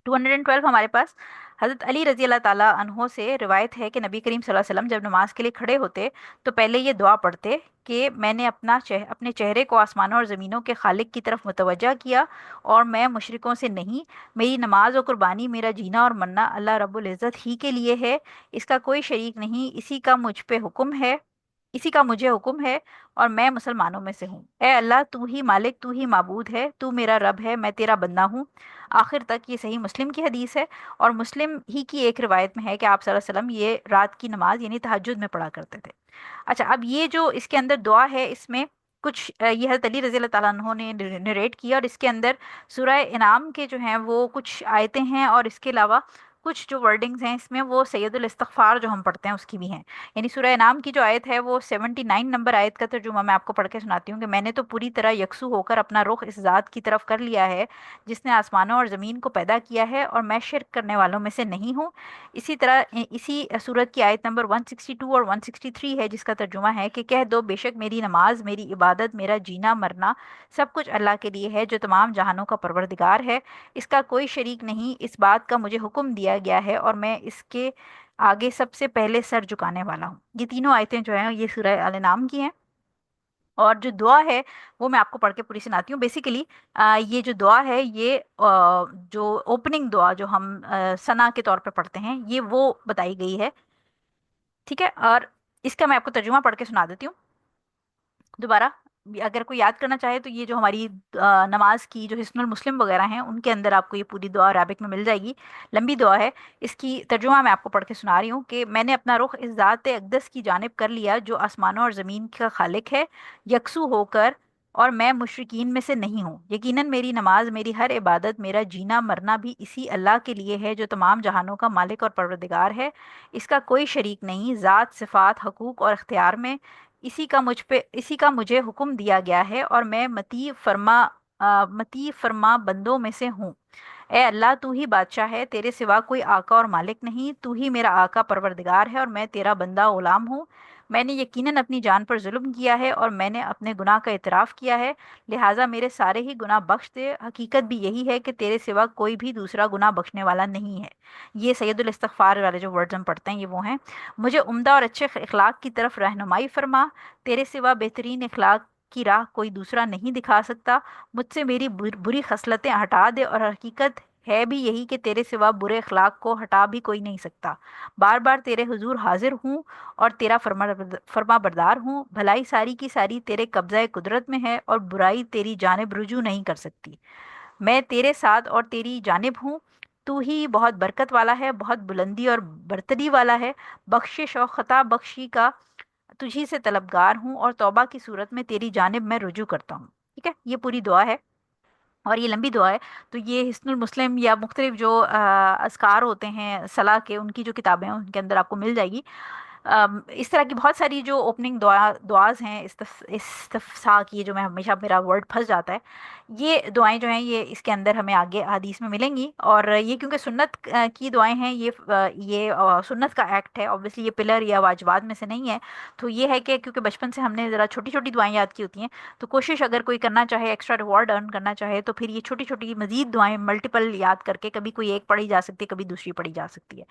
212 हमारे पास हज़रत अली रजी अल्लाह ताला अन्हो से रिवायत है कि नबी करीम सल्लल्लाहु अलैहि वसल्लम जब नमाज के लिए खड़े होते तो पहले ये दुआ पढ़ते कि मैंने अपने चेहरे को आसमानों और ज़मीनों के खालिक की तरफ मुतवज्जा किया और मैं मुशरिकों से नहीं, मेरी नमाज और कुर्बानी, मेरा जीना और मरना अल्लाह रब्बुल इज़्ज़त ही के लिए है, इसका कोई शरीक नहीं, इसी का मुझे हुक्म है और मैं मुसलमानों में से हूँ। ए अल्लाह, तू ही मालिक, तू ही माबूद है, तू मेरा रब है, मैं तेरा बंदा हूँ। आखिर तक ये सही मुस्लिम की हदीस है। और मुस्लिम ही की एक रिवायत में है कि आप सल्लल्लाहु अलैहि वसल्लम ये रात की नमाज यानी तहज्जुद में पढ़ा करते थे। अच्छा, अब ये जो इसके अंदर दुआ है, इसमें कुछ ये हज़रत अली रज़ी अल्लाह ताला अन्हो ने नरेट किया, और इसके अंदर सूरह इनाम के जो हैं वो कुछ आयतें हैं, और इसके अलावा कुछ जो वर्डिंग्स हैं इसमें वो सैयदुल इस्तिग़फ़ार जो हम पढ़ते हैं उसकी भी हैं। यानी सूरह इनाम की जो आयत है वो 79 नंबर आयत का तर्जुमा मैं आपको पढ़ के सुनाती हूँ कि मैंने तो पूरी तरह यकसू होकर अपना रुख इस ज़ात की तरफ कर लिया है जिसने आसमानों और ज़मीन को पैदा किया है, और मैं शिरक करने वालों में से नहीं हूँ। इसी तरह इसी सूरत की आयत नंबर 162 और 163 है जिसका तर्जुमा है कि कह दो, बेशक मेरी नमाज, मेरी इबादत, मेरा जीना मरना सब कुछ अल्लाह के लिए है जो तमाम जहानों का परवरदिगार है, इसका कोई शरीक नहीं, इस बात का मुझे हुक्म दिया गया है और मैं इसके आगे सबसे पहले सर झुकाने वाला हूँ। ये तीनों आयतें जो हैं ये सूरह अल नाम की हैं। और जो दुआ है वो मैं आपको पढ़ के पूरी सुनाती हूँ। बेसिकली ये जो दुआ है ये जो ओपनिंग दुआ जो हम सना के तौर पे पढ़ते हैं ये वो बताई गई है। ठीक है, और इसका मैं आपको तर्जुमा पढ़ के सुना देती हूँ दोबारा। अगर कोई याद करना चाहे तो ये जो हमारी नमाज की जो हिस्नुल मुस्लिम वगैरह हैं उनके अंदर आपको ये पूरी दुआ अरबिक में मिल जाएगी। लंबी दुआ है, इसकी तर्जुमा मैं आपको पढ़ के सुना रही हूँ कि मैंने अपना रुख इस ज़ात अक़दस की जानिब कर लिया जो आसमानों और ज़मीन का खालिक है यकसू होकर, और मैं मुशरिकीन में से नहीं हूँ। यकीनन मेरी नमाज, मेरी हर इबादत, मेरा जीना मरना भी इसी अल्लाह के लिए है जो तमाम जहानों का मालिक और परवरदिगार है, इसका कोई शरीक नहीं, ज़ात, सिफ़ात, हकूक़ और इख्तियार में इसी का मुझे हुक्म दिया गया है और मैं मती फरमा बंदों में से हूँ। ए अल्लाह, तू ही बादशाह है, तेरे सिवा कोई आका और मालिक नहीं, तू ही मेरा आका परवरदिगार है और मैं तेरा बंदा गुलाम हूँ। मैंने यकीनन अपनी जान पर जुल्म किया है और मैंने अपने गुनाह का इतराफ़ किया है, लिहाजा मेरे सारे ही गुनाह बख्श दे। हकीकत भी यही है कि तेरे सिवा कोई भी दूसरा गुनाह बख्शने वाला नहीं है। ये सैयदुल इस्तिग़फ़ार वाले जो वर्ड्स हम पढ़ते हैं ये वो हैं। मुझे उम्दा और अच्छे इखलाक की तरफ रहनुमाई फरमा, तेरे सिवा बेहतरीन इखलाक की राह कोई दूसरा नहीं दिखा सकता। मुझसे मेरी बुरी खसलतें हटा दे, और हकीकत है भी यही कि तेरे सिवा बुरे अखलाक को हटा भी कोई नहीं सकता। बार बार तेरे हुजूर हाजिर हूँ और तेरा फर्मा बरदार हूँ। भलाई सारी की सारी तेरे कब्ज़ा कुदरत में है और बुराई तेरी जानिब रुजू नहीं कर सकती। मैं तेरे साथ और तेरी जानिब हूँ। तू ही बहुत बरकत वाला है, बहुत बुलंदी और बरतरी वाला है। बख्शिश और खता बख्शी का तुझी से तलबगार हूँ और तौबा की सूरत में तेरी जानिब मैं रुजू करता हूँ। ठीक है, ये पूरी दुआ है और ये लंबी दुआ है। तो ये हिस्नुल मुस्लिम या मुख्तलिफ जो अज़कार होते हैं सलाह के, उनकी जो किताबें हैं उनके अंदर आपको मिल जाएगी। इस तरह की बहुत सारी जो ओपनिंग दुआज हैं, इस्तिफ्साह की, जो मैं हमेशा मेरा वर्ड फंस जाता है, ये दुआएं जो हैं ये इसके अंदर हमें आगे हदीस में मिलेंगी। और ये क्योंकि सुन्नत की दुआएं हैं, ये सुन्नत का एक्ट है, ऑब्वियसली ये पिलर या वाजबात में से नहीं है। तो ये है कि क्योंकि बचपन से हमने ज़रा छोटी छोटी दुआएं याद की होती हैं, तो कोशिश अगर कोई करना चाहे, एक्स्ट्रा रिवॉर्ड अर्न करना चाहे, तो फिर ये छोटी छोटी मजीद दुआएं मल्टीपल याद करके कभी कोई एक पढ़ी जा सकती है, कभी दूसरी पढ़ी जा सकती है।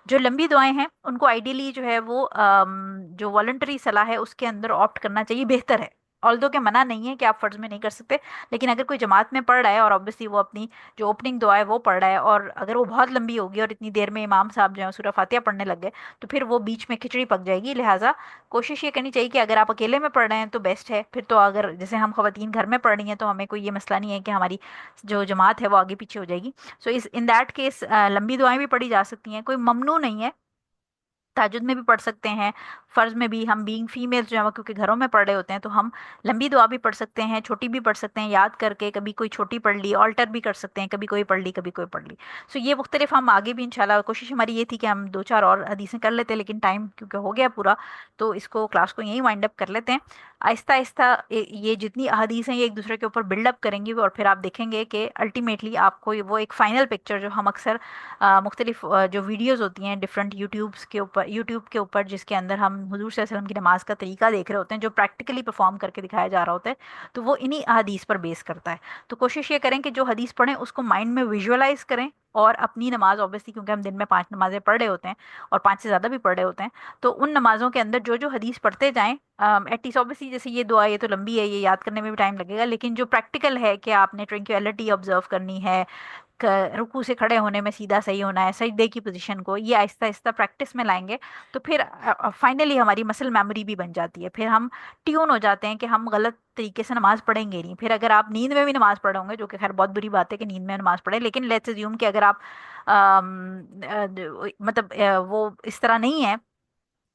जो लंबी दुआएं हैं उनको आइडियली जो है वो जो वॉलंटरी सलाह है उसके अंदर ऑप्ट करना चाहिए, बेहतर है। ऑल्दो के मना नहीं है कि आप फर्ज में नहीं कर सकते, लेकिन अगर कोई जमात में पढ़ रहा है और ऑब्वियसली वो अपनी जो ओपनिंग दुआ है वो पढ़ रहा है, और अगर वो बहुत लंबी होगी और इतनी देर में इमाम साहब जो है सूरह फातिहा पढ़ने लग गए, तो फिर वो बीच में खिचड़ी पक जाएगी। लिहाजा कोशिश ये करनी चाहिए कि अगर आप अकेले में पढ़ रहे हैं तो बेस्ट है। फिर तो अगर जैसे हम खवातीन घर में पढ़ रही हैं तो हमें कोई ये मसला नहीं है कि हमारी जो जमात है वो आगे पीछे हो जाएगी। सो इस इन दैट केस लंबी दुआएं भी पढ़ी जा सकती हैं, कोई ममनू नहीं है। तहज्जुद में भी पढ़ सकते हैं, फ़र्ज़ में भी। हम बीइंग फीमेल्स जो है क्योंकि घरों में पढ़ रहे होते हैं तो हम लंबी दुआ भी पढ़ सकते हैं, छोटी भी पढ़ सकते हैं, याद करके कभी कोई छोटी पढ़ ली, ऑल्टर भी कर सकते हैं, कभी कोई पढ़ ली कभी कोई पढ़ ली। सो ये मुख्तलिफ हम आगे भी इंशाल्लाह, कोशिश हमारी ये थी कि हम दो चार और हदीसें कर लेते, लेकिन टाइम क्योंकि हो गया पूरा, तो इसको क्लास को यहीं वाइंड अप कर लेते हैं। आहिस्ता आहिस्ता ये जितनी अहदीस हैं ये एक दूसरे के ऊपर बिल्डअप करेंगी, और फिर आप देखेंगे कि अल्टीमेटली आपको वो एक फ़ाइनल पिक्चर जो हम अक्सर मुख्तलिफ जो वीडियोज़ होती हैं डिफरेंट यूट्यूब के ऊपर जिसके अंदर हम हुजूर सल्लल्लाहु अलैहि वसल्लम की नमाज का तरीका देख रहे होते हैं जो प्रैक्टिकली परफॉर्म करके दिखाया जा रहा होता है, तो वो इन्हीं अहादीस पर बेस करता है। तो कोशिश ये करें कि जो हदीस पढ़ें उसको माइंड में विजुअलाइज करें, और अपनी नमाज ऑब्वियसली, क्योंकि हम दिन में 5 नमाजें पढ़ रहे होते हैं और 5 से ज़्यादा भी पढ़ रहे होते हैं, तो उन नमाजों के अंदर जो जो हदीस पढ़ते जाएं, एटलीस्ट ऑब्वियसली जैसे ये दुआ, ये तो लंबी है, ये याद करने में भी टाइम लगेगा, लेकिन जो प्रैक्टिकल है कि आपने ट्रंक्विलिटी ऑब्जर्व करनी है, रुकू से खड़े होने में सीधा सही होना है, सजदे की पोजीशन को, ये आहिस्ता आहिस्ता प्रैक्टिस में लाएंगे, तो फिर फाइनली हमारी मसल मेमोरी भी बन जाती है। फिर हम ट्यून हो जाते हैं कि हम गलत तरीके से नमाज पढ़ेंगे नहीं। फिर अगर आप नींद में भी नमाज पढ़े होंगे, जो कि खैर बहुत बुरी बात है कि नींद में नमाज पढ़े, लेकिन लेट्स अज्यूम कि अगर आप मतलब वो इस तरह नहीं है,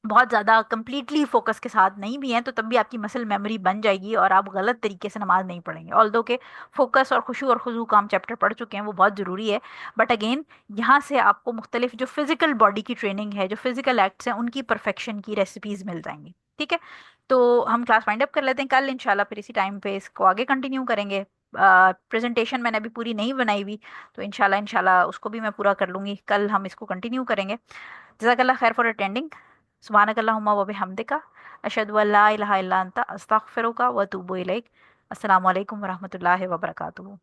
बहुत ज़्यादा कंप्लीटली फोकस के साथ नहीं भी हैं, तो तब भी आपकी मसल मेमोरी बन जाएगी और आप गलत तरीके से नमाज नहीं पढ़ेंगे। ऑल्दो के फोकस और खुशू और खुजू का हम चैप्टर पढ़ चुके हैं, वो बहुत ज़रूरी है, बट अगेन यहाँ से आपको मुख्तलिफ जो फिजिकल बॉडी की ट्रेनिंग है, जो फिजिकल एक्ट्स हैं, उनकी परफेक्शन की रेसिपीज मिल जाएंगी। ठीक है, तो हम क्लास वाइंड अप कर लेते हैं, कल इंशाल्लाह फिर इसी टाइम पे इसको आगे कंटिन्यू करेंगे। प्रेजेंटेशन मैंने अभी पूरी नहीं बनाई हुई, तो इंशाल्लाह इंशाल्लाह उसको भी मैं पूरा कर लूँगी, कल हम इसको कंटिन्यू करेंगे। जज़ाकल्लाह खैर फॉर अटेंडिंग। सुब्हानकल्लाहुम्मा व बिहम्दिका, अशहदु अल्ला इलाहा इल्ला अंता, अस्तगफिरुका व अतूबु इलैक। अस्सलामु अलैकुम व रहमतुल्लाहि व बरकातुहू।